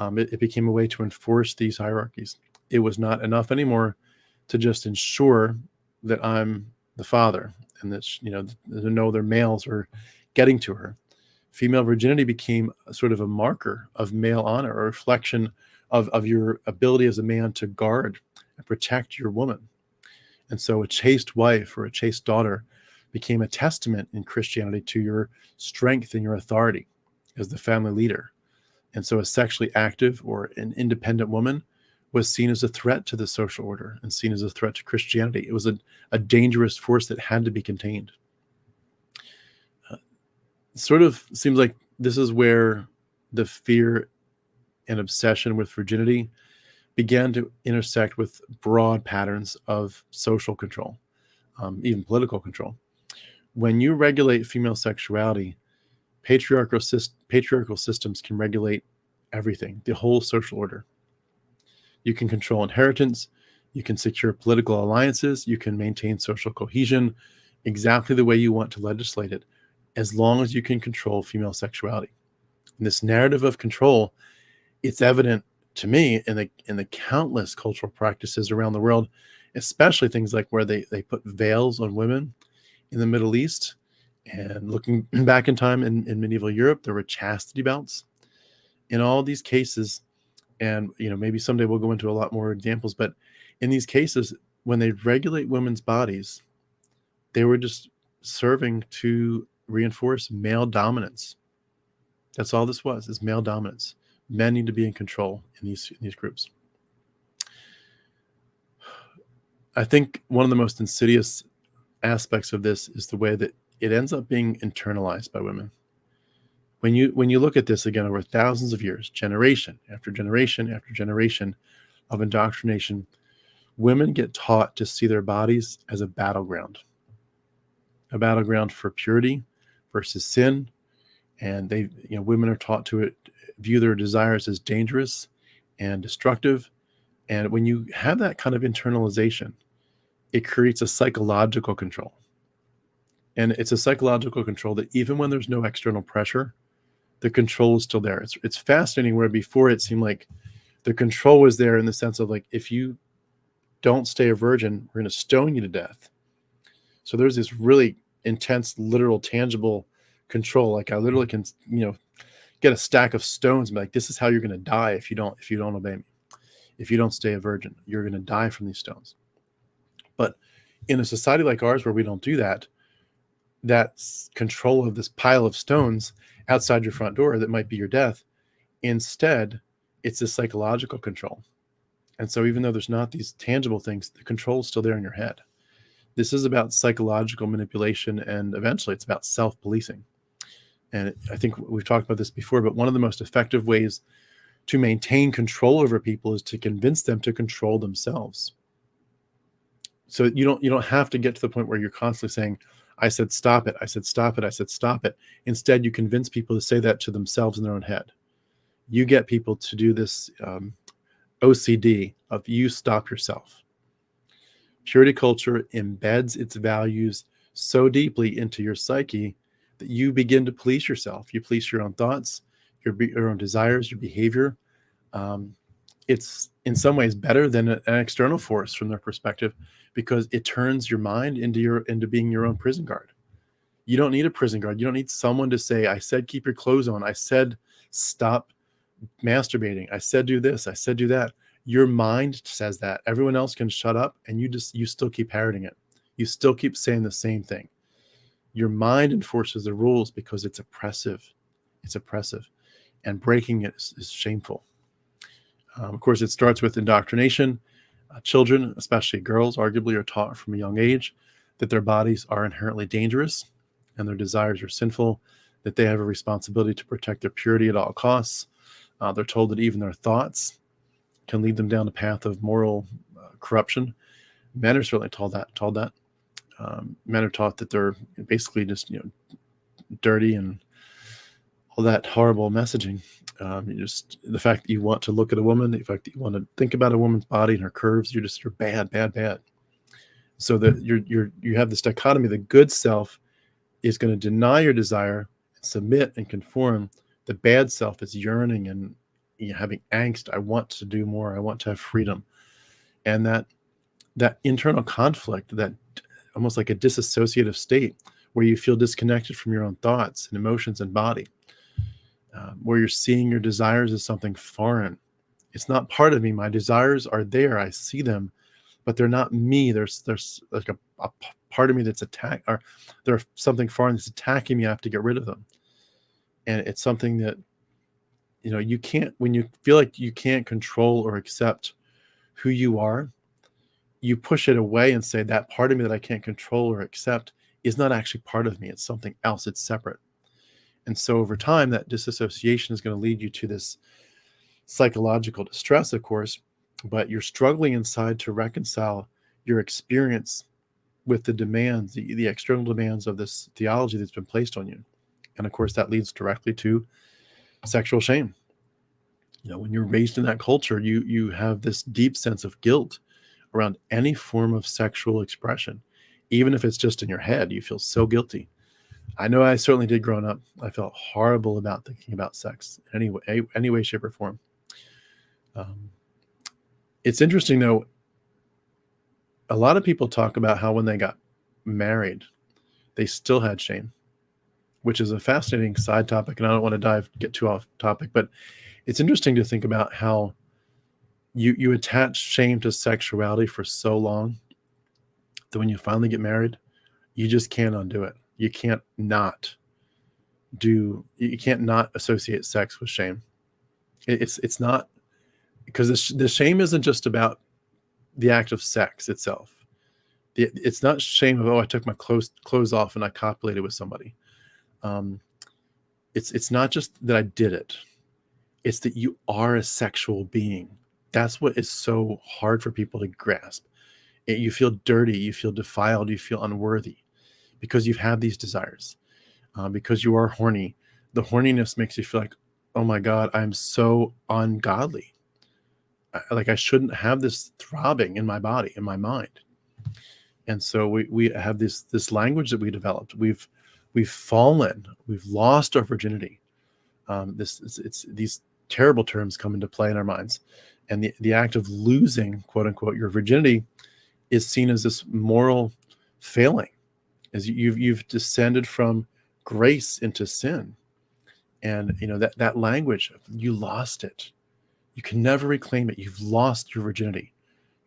It became a way to enforce these hierarchies. It was not enough anymore to just ensure that I'm the father and that, no other males are getting to her. Female virginity became sort of a marker of male honor, a reflection of your ability as a man to guard and protect your woman. And so a chaste wife or a chaste daughter became a testament in Christianity to your strength and your authority as the family leader. And so a sexually active or an independent woman was seen as a threat to the social order and seen as a threat to Christianity. It was a dangerous force that had to be contained. Sort of seems like this is where the fear and obsession with virginity began to intersect with broad patterns of social control, even political control. When you regulate female sexuality, patriarchal systems can regulate everything, the whole social order. You can control inheritance, you can secure political alliances, you can maintain social cohesion exactly the way you want to legislate it, as long as you can control female sexuality. And this narrative of control, it's evident to me in the countless cultural practices around the world, especially things like where they put veils on women in the Middle East. And looking back in time in medieval Europe, there were chastity belts. In all these cases, and maybe someday we'll go into a lot more examples, but in these cases, when they regulate women's bodies, they were just serving to reinforce male dominance. That's all this was, is male dominance. Men need to be in control in these groups. I think one of the most insidious aspects of this is the way that it ends up being internalized by women. When you look at this again over thousands of years, generation after generation after generation of indoctrination, women get taught to see their bodies as a battleground for purity versus sin. And women are taught to view their desires as dangerous and destructive. And when you have that kind of internalization, it creates a psychological control. And it's a psychological control that even when there's no external pressure, the control is still there. It's fascinating, where before it seemed like the control was there in the sense of like, if you don't stay a virgin, we're going to stone you to death. So there's this really intense, literal, tangible control. Like I literally can, get a stack of stones and be like, this is how you're going to die if you don't obey me. If you don't stay a virgin, you're going to die from these stones. But in a society like ours where we don't do that, that's control of this pile of stones outside your front door that might be your death. Instead, it's a psychological control. And so even though there's not these tangible things, the control is still there in your head. This is about psychological manipulation, and eventually it's about self-policing. And I think we've talked about this before, but one of the most effective ways to maintain control over people is to convince them to control themselves. So you don't have to get to the point where you're constantly saying, I said stop it, I said stop it, I said stop it. Instead, you convince people to say that to themselves in their own head. You get people to do this OCD of you stop yourself. Purity culture embeds its values so deeply into your psyche that you begin to police yourself. You police your own thoughts, your own desires, your behavior. It's in some ways better than an external force from their perspective, because it turns your mind into being your own prison guard. You don't need a prison guard. You don't need someone to say, I said keep your clothes on. I said stop masturbating. I said do this. I said do that. Your mind says that. Everyone else can shut up, and you still keep parroting it. You still keep saying the same thing. Your mind enforces the rules because it's oppressive. It's oppressive. And breaking it is shameful. Of course, it starts with indoctrination. Children, especially girls, arguably are taught from a young age that their bodies are inherently dangerous and their desires are sinful, that they have a responsibility to protect their purity at all costs. They're told that even their thoughts can lead them down a path of moral corruption. Men are certainly told that. Men are taught that they're basically just dirty and all that horrible messaging. Just the fact that you want to look at a woman, the fact that you want to think about a woman's body and her curves, you're bad. So that you have this dichotomy. The good self is going to deny your desire, submit and conform. The bad self is yearning and having angst. I want to do more. I want to have freedom. And that internal conflict, that almost like a disassociative state where you feel disconnected from your own thoughts and emotions and body, where you're seeing your desires as something foreign. It's not part of me. My desires are there. I see them, but they're not me. There's like a part of me that's attacked, or there's something foreign that's attacking me. I have to get rid of them. And it's something that, you can't, when you feel like you can't control or accept who you are, you push it away and say that part of me that I can't control or accept is not actually part of me. It's something else. It's separate. And so over time, that disassociation is going to lead you to this psychological distress, of course, but you're struggling inside to reconcile your experience with the demands, the external demands of this theology that's been placed on you. And of course, that leads directly to sexual shame. When you're raised in that culture, you have this deep sense of guilt around any form of sexual expression. Even if it's just in your head, you feel so guilty. I know I certainly did growing up. I felt horrible about thinking about sex in any way, shape, or form. It's interesting, though. A lot of people talk about how when they got married, they still had shame, which is a fascinating side topic. And I don't want to get too off topic, but it's interesting to think about how you attach shame to sexuality for so long that when you finally get married, you just can't undo it. You can't not associate sex with shame. It's not, because the shame isn't just about the act of sex itself. It's not shame of, I took my clothes off and I copulated with somebody. It's not just that I did it. It's that you are a sexual being. That's what is so hard for people to grasp. You feel dirty, you feel defiled, you feel unworthy because you've had these desires, because you are horny. The horniness makes you feel like, oh my God, I'm so ungodly. I shouldn't have this throbbing in my body, in my mind. And so we have this language that we developed. We've fallen. We've lost our virginity. It's these terrible terms come into play in our minds, and the act of losing, quote unquote, your virginity is seen as this moral failing, as you've descended from grace into sin, and that language, you lost it. You can never reclaim it. You've lost your virginity.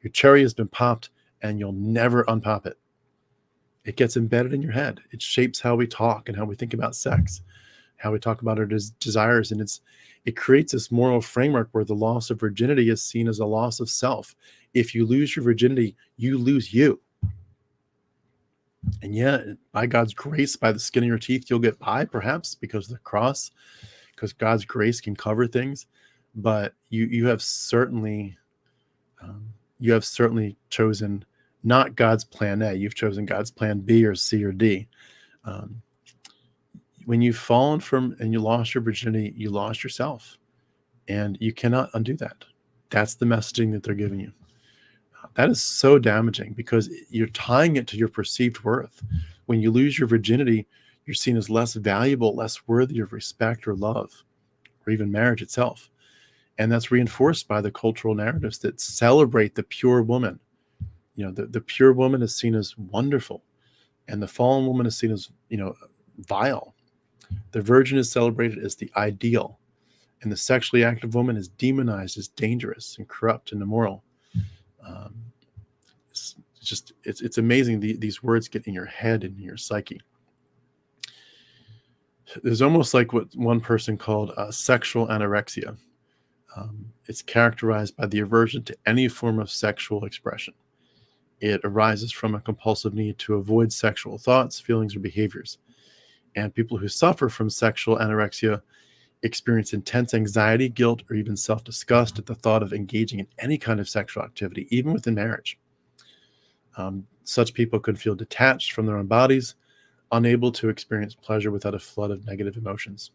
Your cherry has been popped, and you'll never unpop it. It gets embedded in your head. It shapes how we talk and how we think about sex, how we talk about our desires, and it creates this moral framework where the loss of virginity is seen as a loss of self. If you lose your virginity, you lose you. And yeah, by God's grace, by the skin of your teeth, you'll get by, perhaps because of the cross, because God's grace can cover things. But you have certainly chosen not God's plan A. You've chosen God's plan B or C or D. When you've fallen from and you lost your virginity, you lost yourself, and you cannot undo that. That's the messaging that they're giving you. That is so damaging because you're tying it to your perceived worth. When you lose your virginity, you're seen as less valuable, less worthy of respect or love, or even marriage itself. And that's reinforced by the cultural narratives that celebrate the pure woman. The pure woman is seen as wonderful, and the fallen woman is seen as, vile. The virgin is celebrated as the ideal, and the sexually active woman is demonized as dangerous and corrupt and immoral. It's amazing. These words get in your head and in your psyche. There's almost like what one person called sexual anorexia. It's characterized by the aversion to any form of sexual expression. It arises from a compulsive need to avoid sexual thoughts, feelings, or behaviors. And people who suffer from sexual anorexia experience intense anxiety, guilt, or even self-disgust at the thought of engaging in any kind of sexual activity, even within marriage. Such people could feel detached from their own bodies, unable to experience pleasure without a flood of negative emotions.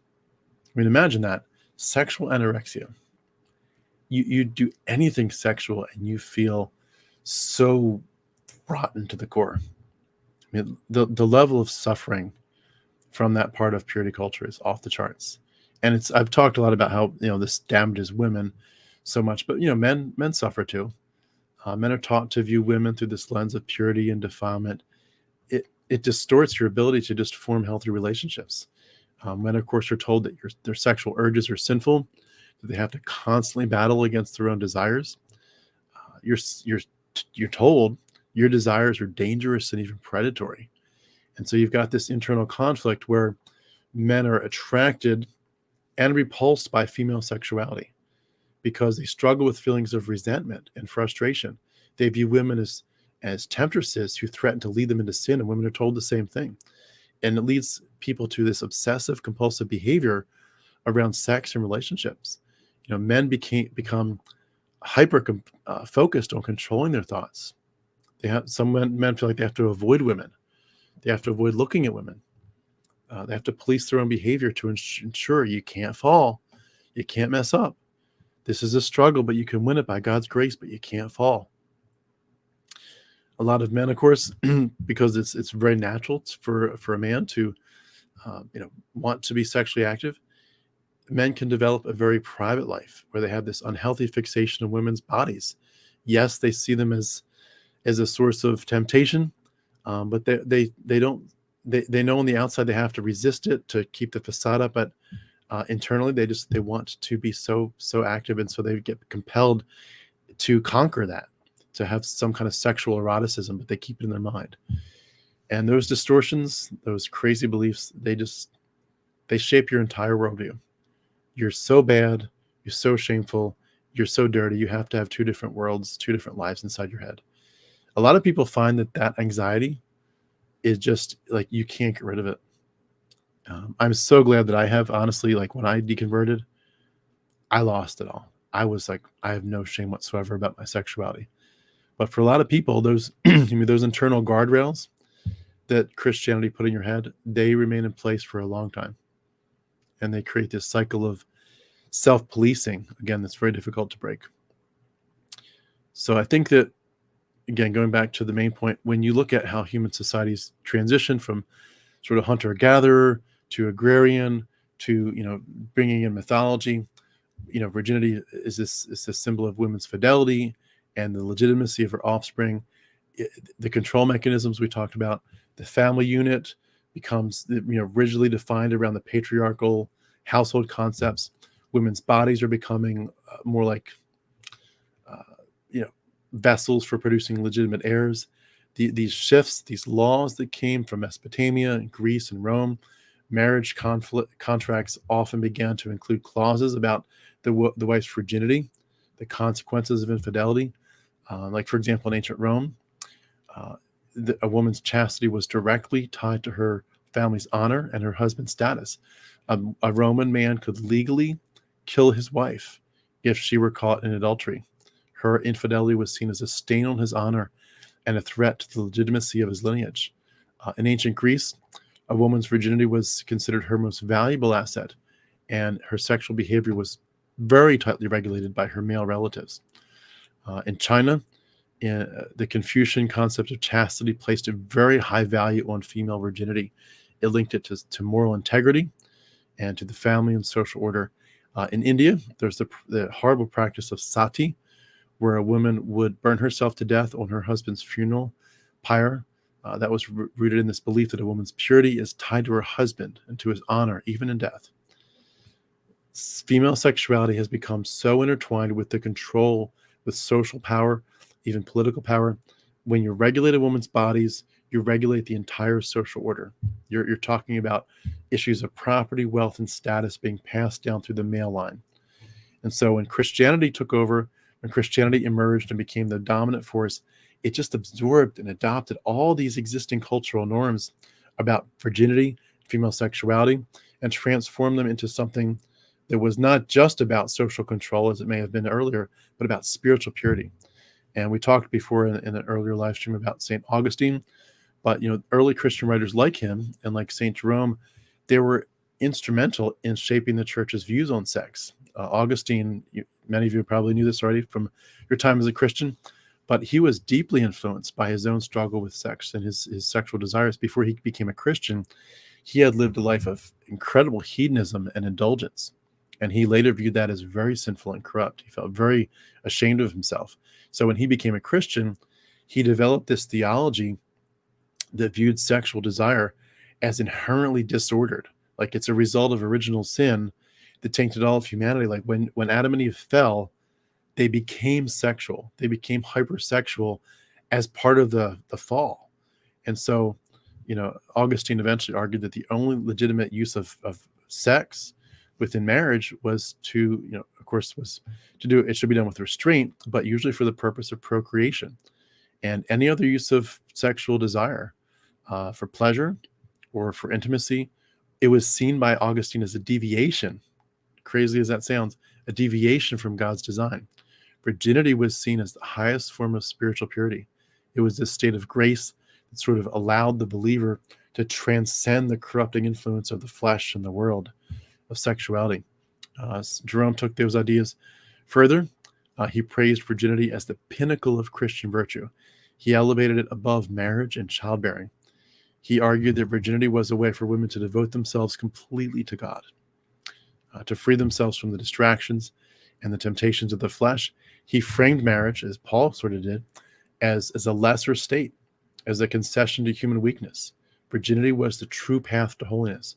I mean, imagine that. Sexual anorexia. You do anything sexual and you feel so rotten to the core. I mean, the level of suffering from that part of purity culture is off the charts. And I've talked a lot about how, this damages women so much, but, men suffer too. Men are taught to view women through this lens of purity and defilement. It distorts your ability to just form healthy relationships. Men, of course, are told that their sexual urges are sinful, that they have to constantly battle against their own desires. You're you're told your desires are dangerous and even predatory. And so you've got this internal conflict where men are attracted and repulsed by female sexuality because they struggle with feelings of resentment and frustration. They view women as temptresses who threaten to lead them into sin, and women are told the same thing. And it leads people to this obsessive compulsive behavior around sex and relationships. Men become hyper focused on controlling their thoughts. Some men feel like they have to avoid women. They have to avoid looking at women. They have to police their own behavior to ensure you can't fall, you can't mess up. This is a struggle, but you can win it by God's grace, but you can't fall. A lot of men, of course, because it's very natural for a man to want to be sexually active. Men can develop a very private life where they have this unhealthy fixation of women's bodies. Yes, they see them as a source of temptation, but they know on the outside they have to resist it to keep the facade up, but internally they want to be so active, and so they get compelled to conquer that, to have some kind of sexual eroticism, but they keep it in their mind. And those distortions, those crazy beliefs, they shape your entire worldview. You're so bad, you're so shameful, you're so dirty, you have to have two different worlds, two different lives inside your head. A lot of people find that anxiety is just like, you can't get rid of it. I'm so glad that I have, honestly, like when I deconverted, I lost it all. I was like, I have no shame whatsoever about my sexuality. But for a lot of people, those those internal guardrails that Christianity put in your head, they remain in place for a long time. And they create this cycle of self-policing, again, that's very difficult to break. So I think that, again, going back to the main point, when you look at how human societies transition from sort of hunter-gatherer to agrarian to, bringing in mythology, virginity is this symbol of women's fidelity and the legitimacy of her offspring. The control mechanisms we talked about, the family unit becomes rigidly defined around the patriarchal household concepts. Women's bodies are becoming more like vessels for producing legitimate heirs. These shifts, these laws that came from Mesopotamia and Greece and Rome, marriage contracts often began to include clauses about the wife's virginity, the consequences of infidelity. Like, for example, in ancient Rome, a woman's chastity was directly tied to her family's honor and her husband's status. A Roman man could legally kill his wife if she were caught in adultery. Her infidelity was seen as a stain on his honor and a threat to the legitimacy of his lineage. In ancient Greece, a woman's virginity was considered her most valuable asset, and her sexual behavior was very tightly regulated by her male relatives. In China, the Confucian concept of chastity placed a very high value on female virginity. It linked it to moral integrity and to the family and social order. In India, there's the horrible practice of sati, where a woman would burn herself to death on her husband's funeral pyre. That was rooted in this belief that a woman's purity is tied to her husband and to his honor, even in death. Female sexuality has become so intertwined with the control, with social power, even political power. When you regulate a woman's bodies, you regulate the entire social order. You're talking about issues of property, wealth, and status being passed down through the male line. And so when Christianity took over, when Christianity emerged and became the dominant force, it just absorbed and adopted all these existing cultural norms about virginity, female sexuality, and transformed them into something that was not just about social control, as it may have been earlier, but about spiritual purity. And we talked before in an earlier live stream about St. Augustine, but early Christian writers like him and like St. Jerome, they were instrumental in shaping the church's views on sex. Augustine, many of you probably knew this already from your time as a Christian, but he was deeply influenced by his own struggle with sex and his sexual desires. Before he became a Christian, he had lived a life of incredible hedonism and indulgence, and he later viewed that as very sinful and corrupt. He felt very ashamed of himself. So when he became a Christian, he developed this theology that viewed sexual desire as inherently disordered, like it's a result of original sin that tainted all of humanity. Like when Adam and Eve fell, they became sexual. They became hypersexual as part of the fall. And so, Augustine eventually argued that the only legitimate use of sex within marriage was to, of course, was to do it should be done with restraint, but usually for the purpose of procreation. And any other use of sexual desire for pleasure or for intimacy, it was seen by Augustine as a deviation, crazy as that sounds, a deviation from God's design. Virginity was seen as the highest form of spiritual purity. It was this state of grace that sort of allowed the believer to transcend the corrupting influence of the flesh and the world of sexuality. Jerome took those ideas further. He praised virginity as the pinnacle of Christian virtue. He elevated it above marriage and childbearing. He argued that virginity was a way for women to devote themselves completely to God, to free themselves from the distractions and the temptations of the flesh. He framed marriage, as Paul sort of did, as a lesser state, as a concession to human weakness. Virginity was the true path to holiness.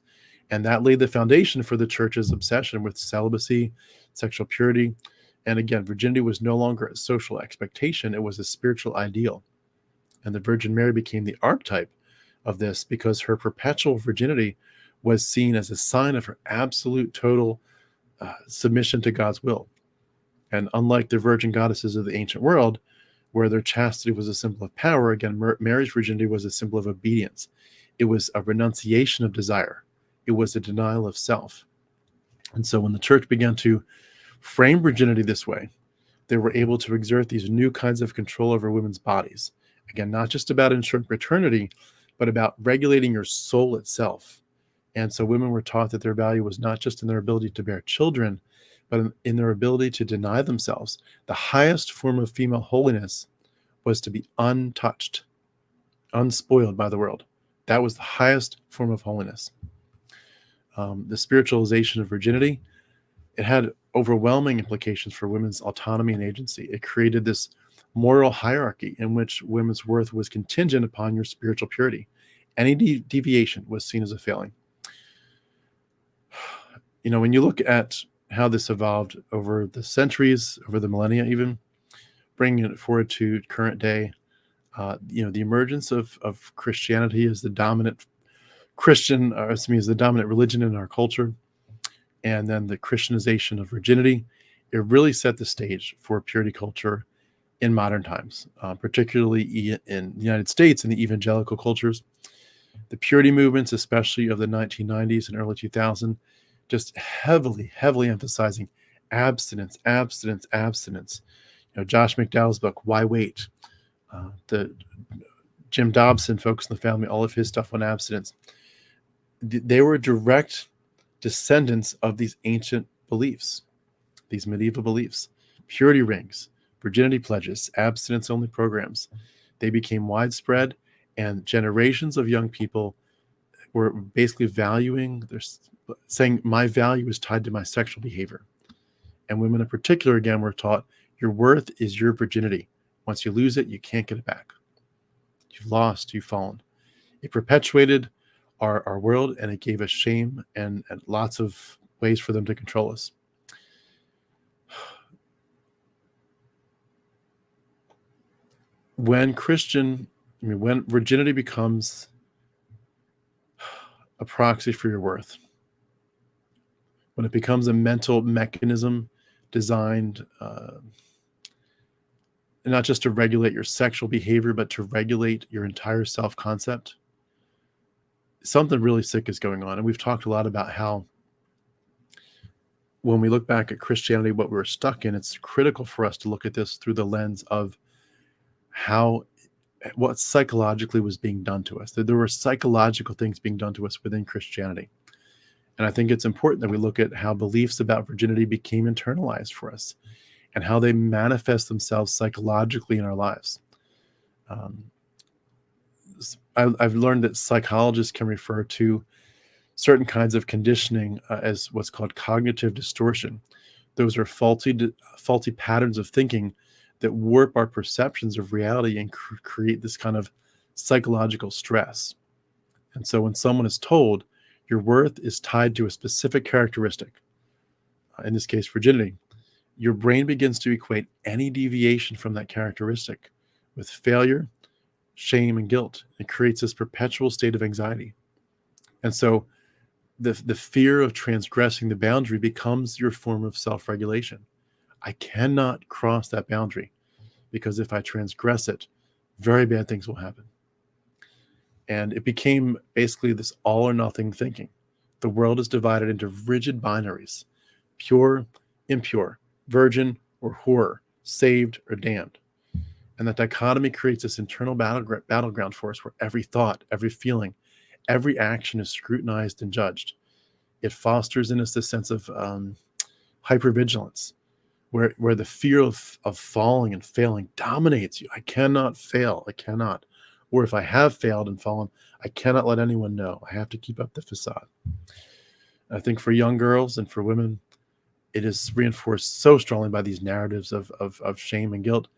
And that laid the foundation for the church's obsession with celibacy, sexual purity. And again, virginity was no longer a social expectation, it was a spiritual ideal. And the Virgin Mary became the archetype of this because her perpetual virginity was seen as a sign of her absolute total submission to God's will. And unlike the virgin goddesses of the ancient world, where their chastity was a symbol of power, again, Mary's virginity was a symbol of obedience. It was a renunciation of desire. It was a denial of self. And so when the church began to frame virginity this way, they were able to exert these new kinds of control over women's bodies. Again, not just about ensuring paternity, but about regulating your soul itself. And so women were taught that their value was not just in their ability to bear children, but in their ability to deny themselves. The highest form of female holiness was to be untouched, unspoiled by the world. That was the highest form of holiness. The spiritualization of virginity, it had overwhelming implications for women's autonomy and agency. It created this moral hierarchy in which women's worth was contingent upon your spiritual purity. Any deviation was seen as a failing. When you look at how this evolved over the centuries, over the millennia even, bringing it forward to current day, the emergence of Christianity as the dominant as the dominant religion in our culture, and then the Christianization of virginity, it really set the stage for purity culture in modern times, particularly in the United States and the evangelical cultures. The purity movements, especially of the 1990s and early 2000s, just heavily emphasizing abstinence. Josh McDowell's book, Why Wait? The Jim Dobson, Focus on the Family, all of his stuff on abstinence. They were direct descendants of these ancient beliefs, these medieval beliefs. Purity rings, virginity pledges, abstinence-only programs. They became widespread, and generations of young people were basically saying, my value is tied to my sexual behavior. And women in particular, again, were taught, your worth is your virginity. Once you lose it, you can't get it back. You've lost, you've fallen. It perpetuated our world, and it gave us shame and lots of ways for them to control us. When virginity becomes a proxy for your worth, when it becomes a mental mechanism designed not just to regulate your sexual behavior, but to regulate your entire self-concept, something really sick is going on. And we've talked a lot about how when we look back at Christianity, what we're stuck in, it's critical for us to look at this through the lens of what psychologically was being done to us. There were psychological things being done to us within Christianity. And I think it's important that we look at how beliefs about virginity became internalized for us and how they manifest themselves psychologically in our lives. I've learned that psychologists can refer to certain kinds of conditioning as what's called cognitive distortion. Those are faulty patterns of thinking that warp our perceptions of reality and create this kind of psychological stress. And so when someone is told your worth is tied to a specific characteristic, in this case, virginity, your brain begins to equate any deviation from that characteristic with failure, shame, and guilt. It creates this perpetual state of anxiety. And so the fear of transgressing the boundary becomes your form of self-regulation. I cannot cross that boundary, because if I transgress it, very bad things will happen. And it became basically this all or nothing thinking. The world is divided into rigid binaries: pure, impure, virgin or whore, saved or damned. And that dichotomy creates this internal battleground for us, where every thought, every feeling, every action is scrutinized and judged. It fosters in us this sense of hypervigilance, where the fear of falling and failing dominates you. I cannot fail. I cannot. Or if I have failed and fallen, I cannot let anyone know. I have to keep up the facade. I think for young girls and for women, it is reinforced so strongly by these narratives of shame and guilt.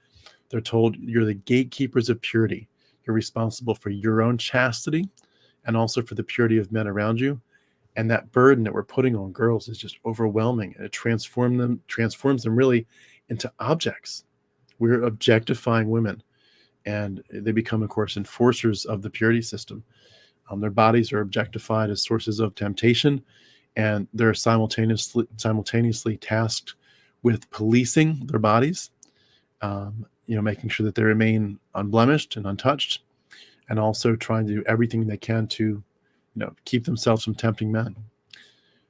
They're told you're the gatekeepers of purity. You're responsible for your own chastity and also for the purity of men around you. And that burden that we're putting on girls is just overwhelming. And it transforms them really into objects. We're objectifying women, and they become, of course, enforcers of the purity system. Their bodies are objectified as sources of temptation, and they're simultaneously tasked with policing their bodies, making sure that they remain unblemished and untouched, and also trying to do everything they can to, keep themselves from tempting men.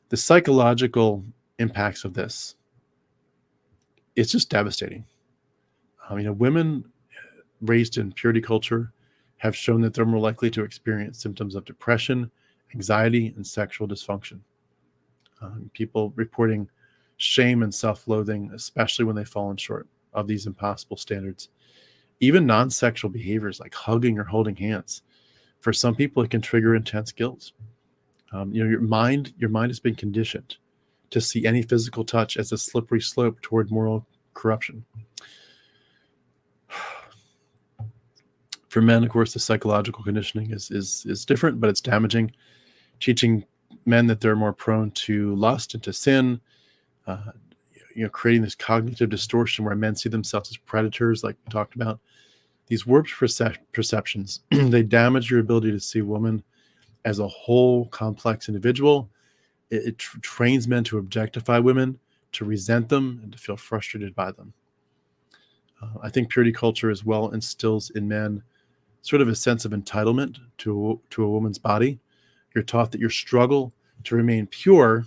The psychological impacts of this, it's just devastating. Women raised in purity culture have shown that they're more likely to experience symptoms of depression, anxiety, and sexual dysfunction. People reporting shame and self-loathing, especially when they've fallen short of these impossible standards. Even non-sexual behaviors like hugging or holding hands, for some people, it can trigger intense guilt. Your mind has been conditioned to see any physical touch as a slippery slope toward moral corruption. For men, of course, the psychological conditioning is different, but it's damaging, teaching men that they're more prone to lust and to sin, creating this cognitive distortion where men see themselves as predators, like we talked about. These warped perceptions, they damage your ability to see women as a whole, complex individual. It trains men to objectify women, to resent them, and to feel frustrated by them. I think purity culture as well instills in men sort of a sense of entitlement to a woman's body. You're taught that your struggle to remain pure,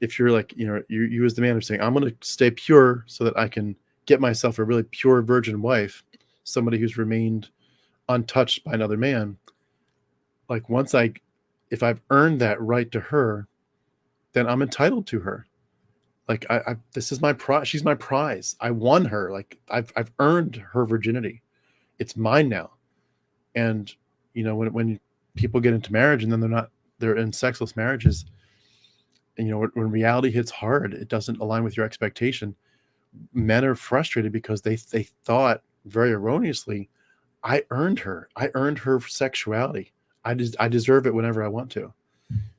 if you're like, you as the man are saying, I'm going to stay pure so that I can get myself a really pure virgin wife, somebody who's remained untouched by another man. Like if I've earned that right to her, then I'm entitled to her. Like this is my prize. She's my prize. I won her. Like I've earned her virginity. It's mine now. And when people get into marriage and then they're in sexless marriages, and when reality hits hard, it doesn't align with your expectation. Men are frustrated because they thought very erroneously, I earned her sexuality. I deserve it whenever I want to.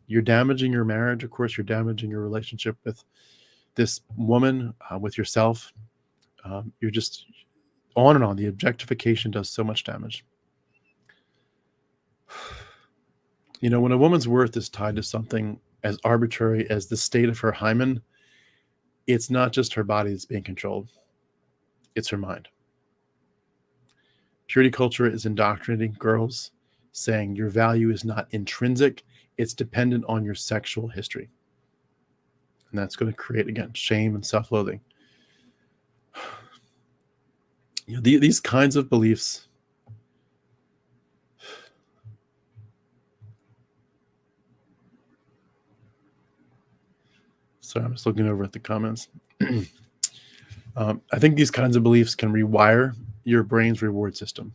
You're damaging your marriage. Of course, you're damaging your relationship with this woman, with yourself. You're just on and on. The objectification does so much damage. When a woman's worth is tied to something as arbitrary as the state of her hymen, it's not just her body that's being controlled. It's her mind. Purity culture is indoctrinating girls, saying your value is not intrinsic, it's dependent on your sexual history. And that's going to create, again, shame and self-loathing. These kinds of beliefs, sorry, I'm just looking over at the comments. I think these kinds of beliefs can rewire your brain's reward system.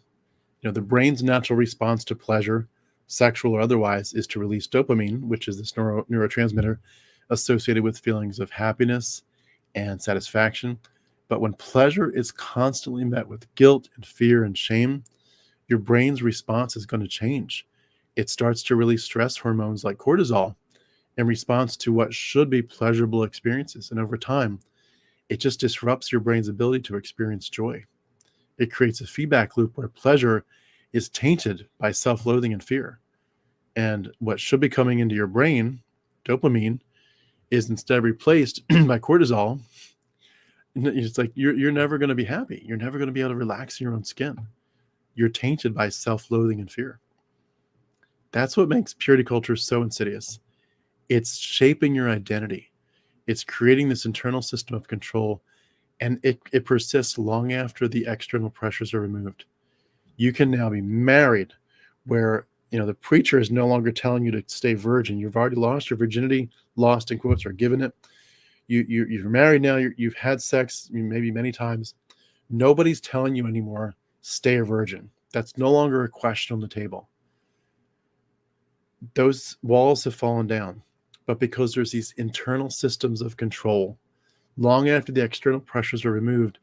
The brain's natural response to pleasure, sexual or otherwise, is to release dopamine, which is this neurotransmitter associated with feelings of happiness and satisfaction. But when pleasure is constantly met with guilt and fear and shame, your brain's response is going to change. It starts to release stress hormones like cortisol in response to what should be pleasurable experiences. And over time, it just disrupts your brain's ability to experience joy. It creates a feedback loop where pleasure is tainted by self-loathing and fear. And what should be coming into your brain, dopamine, is instead replaced by cortisol. It's like you're never going to be happy. You're never going to be able to relax in your own skin. You're tainted by self-loathing and fear. That's what makes purity culture so insidious. It's shaping your identity. It's creating this internal system of control, and it persists long after the external pressures are removed. You can now be married where, the preacher is no longer telling you to stay virgin. You've already lost your virginity, lost in quotes, or given it. You're married now. You've had sex maybe many times. Nobody's telling you anymore, stay a virgin. That's no longer a question on the table. Those walls have fallen down. But because there's these internal systems of control, long after the external pressures are removed,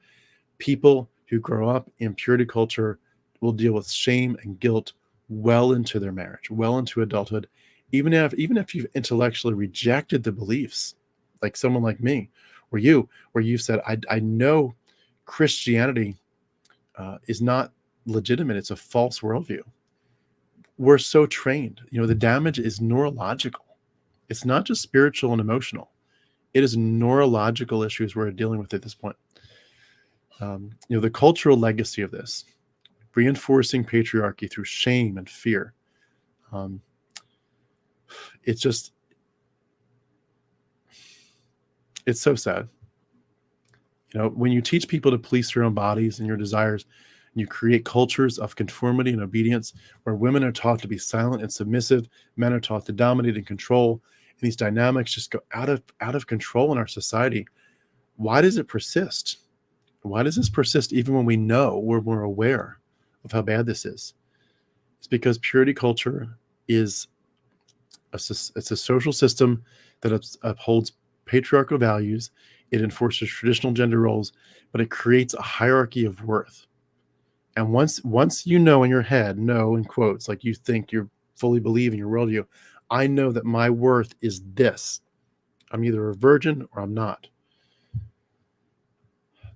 people who grow up in purity culture will deal with shame and guilt well into their marriage, well into adulthood, even if you've intellectually rejected the beliefs, like someone like me, or you've said, I know Christianity is not legitimate. It's a false worldview. We're so trained. The damage is neurological. It's not just spiritual and emotional. It is neurological issues we're dealing with at this point. The cultural legacy of this, reinforcing patriarchy through shame and fear. It's so sad. When you teach people to police their own bodies and your desires, and you create cultures of conformity and obedience where women are taught to be silent and submissive, men are taught to dominate and control, and these dynamics just go out of control in our society. Why does it persist? Why does this persist even when we know, we're aware of how bad this is? It's because purity culture is it's a social system that upholds patriarchal values. It enforces traditional gender roles, but it creates a hierarchy of worth. And once you know in your head, know in quotes, like you think you fully believe in your worldview, I know that my worth is this. I'm either a virgin or I'm not.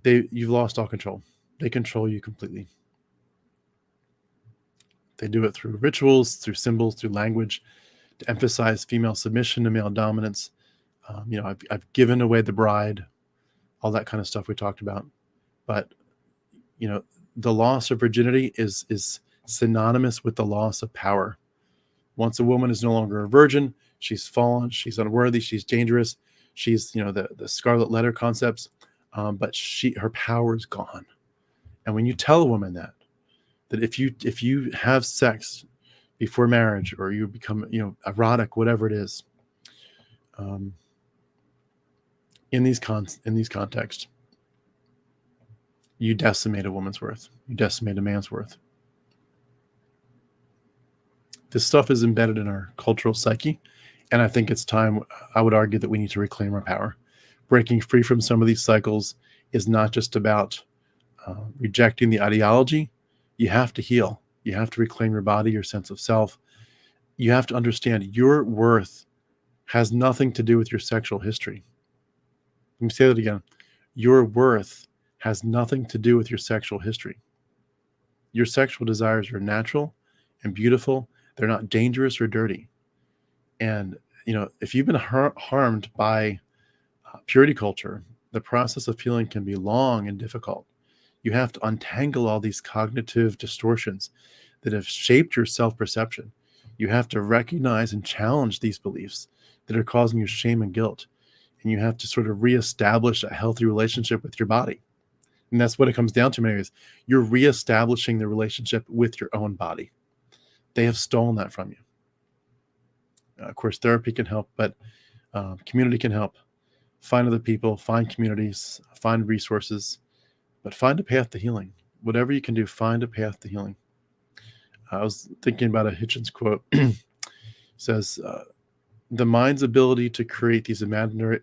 You've lost all control. They control you completely. They do it through rituals, through symbols, through language, to emphasize female submission and male dominance. I've given away the bride, all that kind of stuff we talked about. But the loss of virginity is synonymous with the loss of power. Once a woman is no longer a virgin, she's fallen, she's unworthy, she's dangerous, she's the scarlet letter concepts, but her power is gone. And when you tell a woman that if you have sex before marriage, or you become erotic, whatever it is, in these contexts, you decimate a woman's worth. You decimate a man's worth. This stuff is embedded in our cultural psyche, and I think it's time, I would argue, that we need to reclaim our power. Breaking free from some of these cycles is not just about rejecting the ideology. You have to heal. You have to reclaim your body, your sense of self. You have to understand your worth has nothing to do with your sexual history. Let me say that again. Your worth has nothing to do with your sexual history. Your sexual desires are natural and beautiful. They're not dangerous or dirty. And, if you've been harmed by purity culture, the process of healing can be long and difficult. You have to untangle all these cognitive distortions that have shaped your self-perception. You have to recognize and challenge these beliefs that are causing you shame and guilt. And you have to sort of reestablish a healthy relationship with your body. And that's what it comes down to, Mary, is you're reestablishing the relationship with your own body. They have stolen that from you. Of course, therapy can help, but community can help. Find other people, find communities, find resources, but find a path to healing. Whatever you can do, find a path to healing. I was thinking about a Hitchens quote. It says, the mind's ability to create these imaginary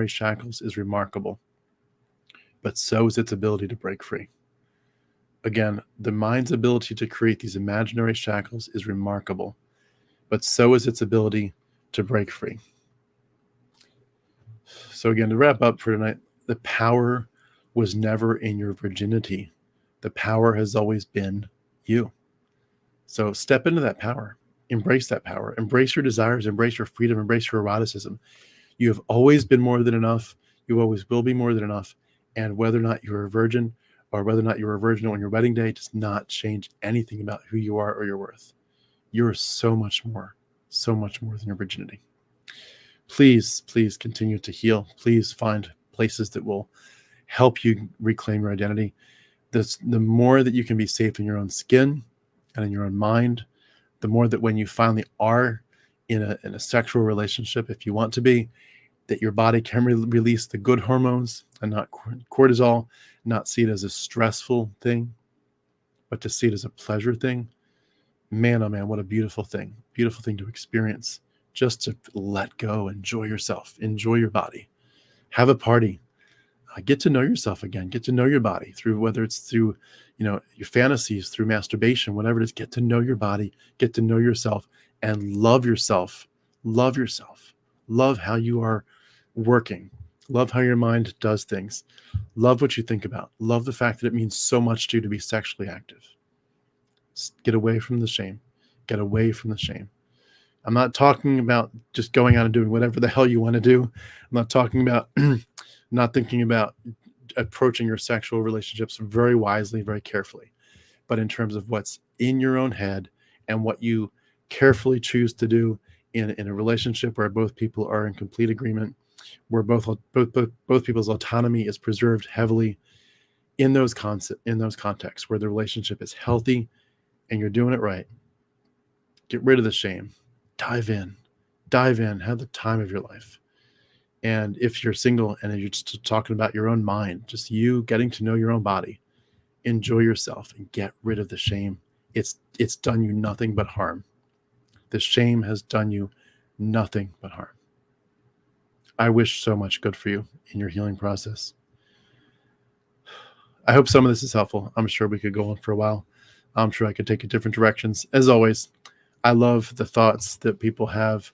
shackles is remarkable, but so is its ability to break free. Again, the mind's ability to create these imaginary shackles is remarkable, but so is its ability to break free. So again, to wrap up for tonight, the power was never in your virginity. The power has always been you. So step into that power. Embrace that power. Embrace your desires. Embrace your freedom. Embrace your eroticism. You have always been more than enough. You always will be more than enough. And whether or not you're a virgin or whether or not you're a virgin on your wedding day does not change anything about who you are or your worth. You're so much more than your virginity. Please continue to heal. Please find places that will help you reclaim your identity. The more that you can be safe in your own skin and in your own mind, the more that when you finally are in a sexual relationship, if you want to be, that your body can release the good hormones and not cortisol, not see it as a stressful thing, but to see it as a pleasure thing. Man, oh man, what a beautiful thing to experience. Just to let go, enjoy yourself, enjoy your body, have a party, get to know yourself again, get to know your body through, whether it's through, your fantasies, through masturbation, whatever it is, get to know your body, get to know yourself and love yourself, love how you are working, love how your mind does things, love what you think about, love the fact that it means so much to you to be sexually active. Get away from the shame. I'm not talking about just going out and doing whatever the hell you want to do. I'm not talking about not thinking about approaching your sexual relationships very wisely, very carefully, but in terms of what's in your own head and what you carefully choose to do in a relationship where both people are in complete agreement, where both people's autonomy is preserved heavily in those contexts where the relationship is healthy and you're doing it right. Get rid of the shame. Dive in, have the time of your life. And if you're single and you're just talking about your own mind, just you getting to know your own body, enjoy yourself and get rid of the shame. It's done you nothing but harm. The shame has done you nothing but harm. I wish so much good for you in your healing process. I hope some of this is helpful. I'm sure we could go on for a while. I'm sure I could take it different directions. As always, I love the thoughts that people have,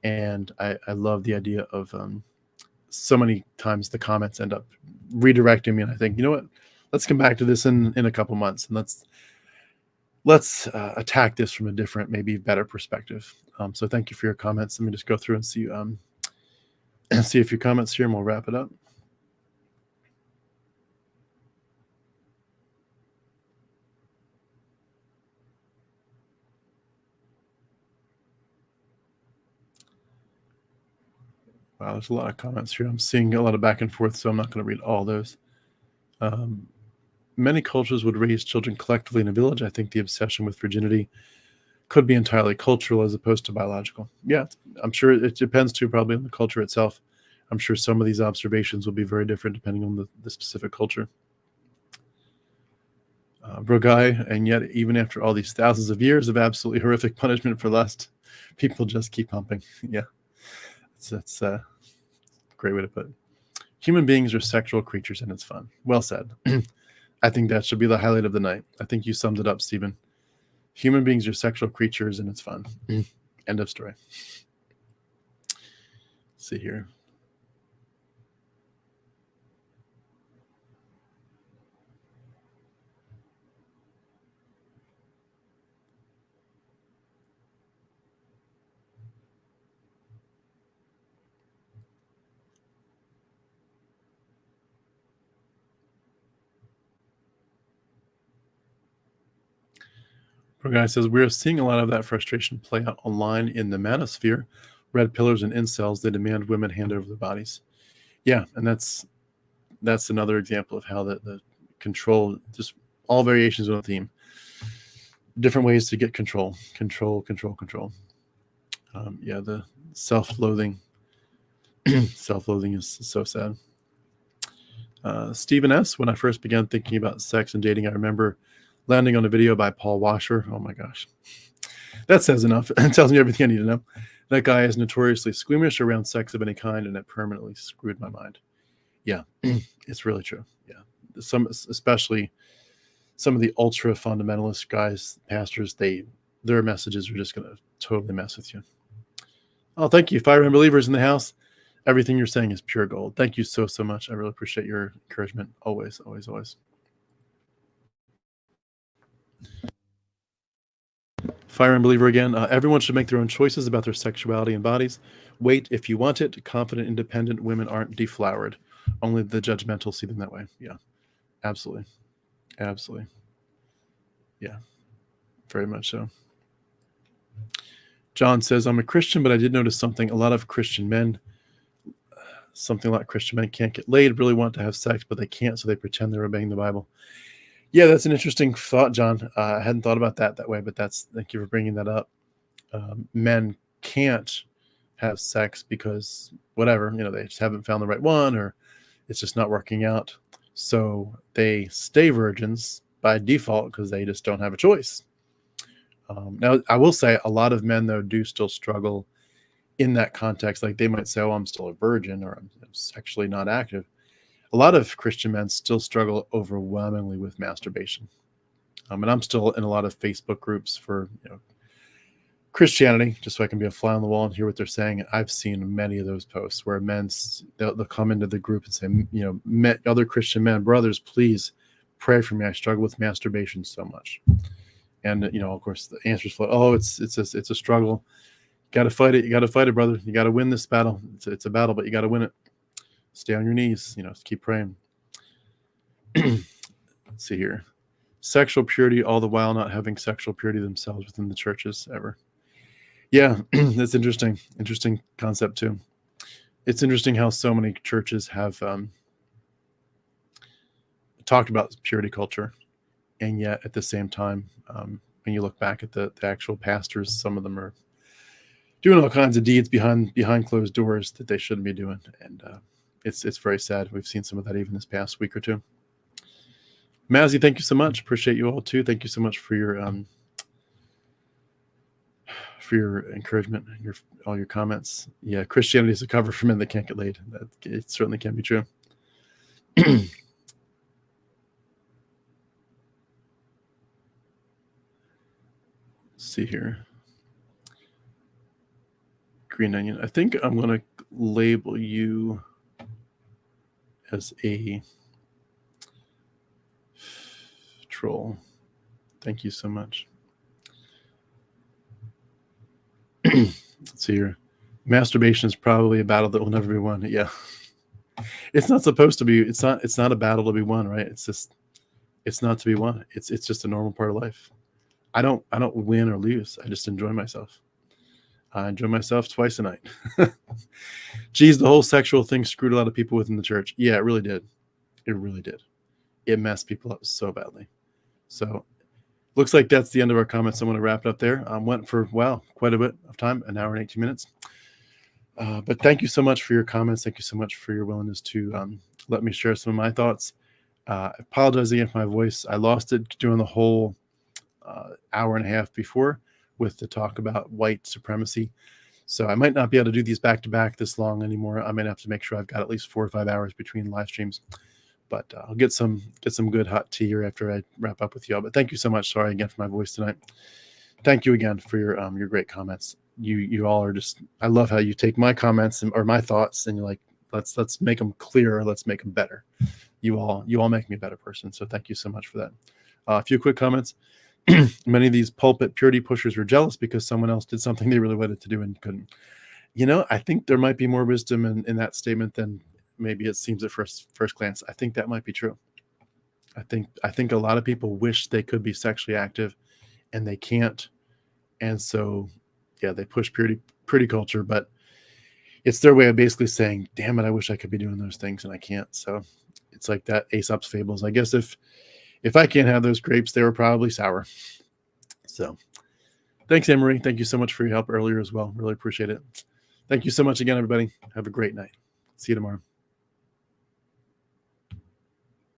and I love the idea of so many times the comments end up redirecting me, and I think, you know what? Let's come back to this in a couple months, and let's attack this from a different, maybe better perspective. So thank you for your comments. Let me just go through and see a few comments here, and we'll wrap it up. Wow, there's a lot of comments here. I'm seeing a lot of back and forth, so I'm not going to read all those. Many cultures would raise children collectively in a village. I think the obsession with virginity could be entirely cultural as opposed to biological. Yeah, I'm sure it depends too, probably on the culture itself. I'm sure some of these observations will be very different depending on the specific culture. Brogai, and yet even after all these thousands of years of absolutely horrific punishment for lust, people just keep humping. Yeah. That's a great way to put it. Human beings are sexual creatures and it's fun. Well said. I think that should be the highlight of the night. I think you summed it up, Stephen. Human beings are sexual creatures and it's fun. End of story. Let's see here. Poor guy says, we're seeing a lot of that frustration play out online in the manosphere. Red pillars and incels, they demand women hand over their bodies. Yeah, and that's another example of how the control, just all variations of the theme. Different ways to get control. Yeah, the self-loathing. Self-loathing is so sad. Stephen S., when I first began thinking about sex and dating, I remember landing on a video by Paul Washer. Oh my gosh. That says enough. It tells me everything I need to know. That guy is notoriously squeamish around sex of any kind, and it permanently screwed my mind. Yeah, it's really true. Yeah. Especially some of the ultra fundamentalist guys, pastors, their messages are just going to totally mess with you. Oh, thank you. Fire and believers in the house. Everything you're saying is pure gold. Thank you so much. I really appreciate your encouragement. Always. Fire and believer again. Everyone should make their own choices about their sexuality and bodies. Wait if you want it. Confident, independent women aren't deflowered. Only the judgmental see them that way. Yeah, absolutely. Yeah, very much so. John says, I'm a Christian, but I did notice something. A lot of Christian men, can't get laid, really want to have sex, but they can't, so they pretend they're obeying the Bible. Yeah, that's an interesting thought, John. I hadn't thought about that way, but thank you for bringing that up. Men can't have sex because whatever, they just haven't found the right one, or it's just not working out. So they stay virgins by default because they just don't have a choice. Now, I will say a lot of men, though, do still struggle in that context. Like they might say, oh, I'm still a virgin, or I'm sexually not active. A lot of Christian men still struggle overwhelmingly with masturbation. And I'm still in a lot of Facebook groups for Christianity, just so I can be a fly on the wall and hear what they're saying. I've seen many of those posts where they'll come into the group and say, other Christian men, brothers, please pray for me. I struggle with masturbation so much. And of course, the answer's flow. Oh, it's a struggle. You got to fight it. You got to fight it, brother. You got to win this battle. It's a battle, but you got to win it. Stay on your knees. Keep praying. Let's see here. Sexual purity, all the while not having sexual purity themselves within the churches ever. Yeah, that's interesting. Interesting concept too. It's interesting how so many churches have talked about purity culture, and yet at the same time, when you look back at the actual pastors, some of them are doing all kinds of deeds behind closed doors that they shouldn't be doing, and it's very sad. We've seen some of that even this past week or two. Mazzy, thank you so much. Appreciate you all too. Thank you so much for your encouragement, all your comments. Yeah, Christianity is a cover for men that can't get laid. It certainly can be true. Let's see here. Green Onion. I think I'm going to label you as a troll. Thank you so much. Let's see here. Masturbation is probably a battle that will never be won. Yeah. It's not supposed to be. It's not a battle to be won, right? It's not to be won. It's just a normal part of life. I don't win or lose. I just enjoy myself. I enjoy myself twice a night. Geez, the whole sexual thing screwed a lot of people within the church. Yeah, it really did. It really did. It messed people up so badly. So looks like that's the end of our comments. I'm going to wrap it up there. Went for, quite a bit of time, an hour and 18 minutes. But thank you so much for your comments. Thank you so much for your willingness to let me share some of my thoughts. I apologize again for my voice. I lost it during the whole hour and a half before with the talk about white supremacy. So I might not be able to do these back to back this long anymore. I might have to make sure I've got at least 4 or 5 hours between live streams. But I'll get some good hot tea here after I wrap up with y'all. But thank you so much. Sorry again for my voice tonight. Thank you again for your great comments. You all are just, I love how you take my comments or my thoughts and you're like, let's make them clearer. Let's make them better. You all make me a better person. So thank you so much for that. A few quick comments. Many of these pulpit purity pushers were jealous because someone else did something they really wanted to do and couldn't. I think there might be more wisdom in that statement than maybe it seems at first glance. I think that might be true. I think a lot of people wish they could be sexually active and they can't. And so, yeah, they push purity culture, but it's their way of basically saying, damn it, I wish I could be doing those things and I can't. So it's like that Aesop's fables. I guess if I can't have those grapes, they were probably sour. So thanks, Anne-Marie. Thank you so much for your help earlier as well. Really appreciate it. Thank you so much again, everybody. Have a great night. See you tomorrow.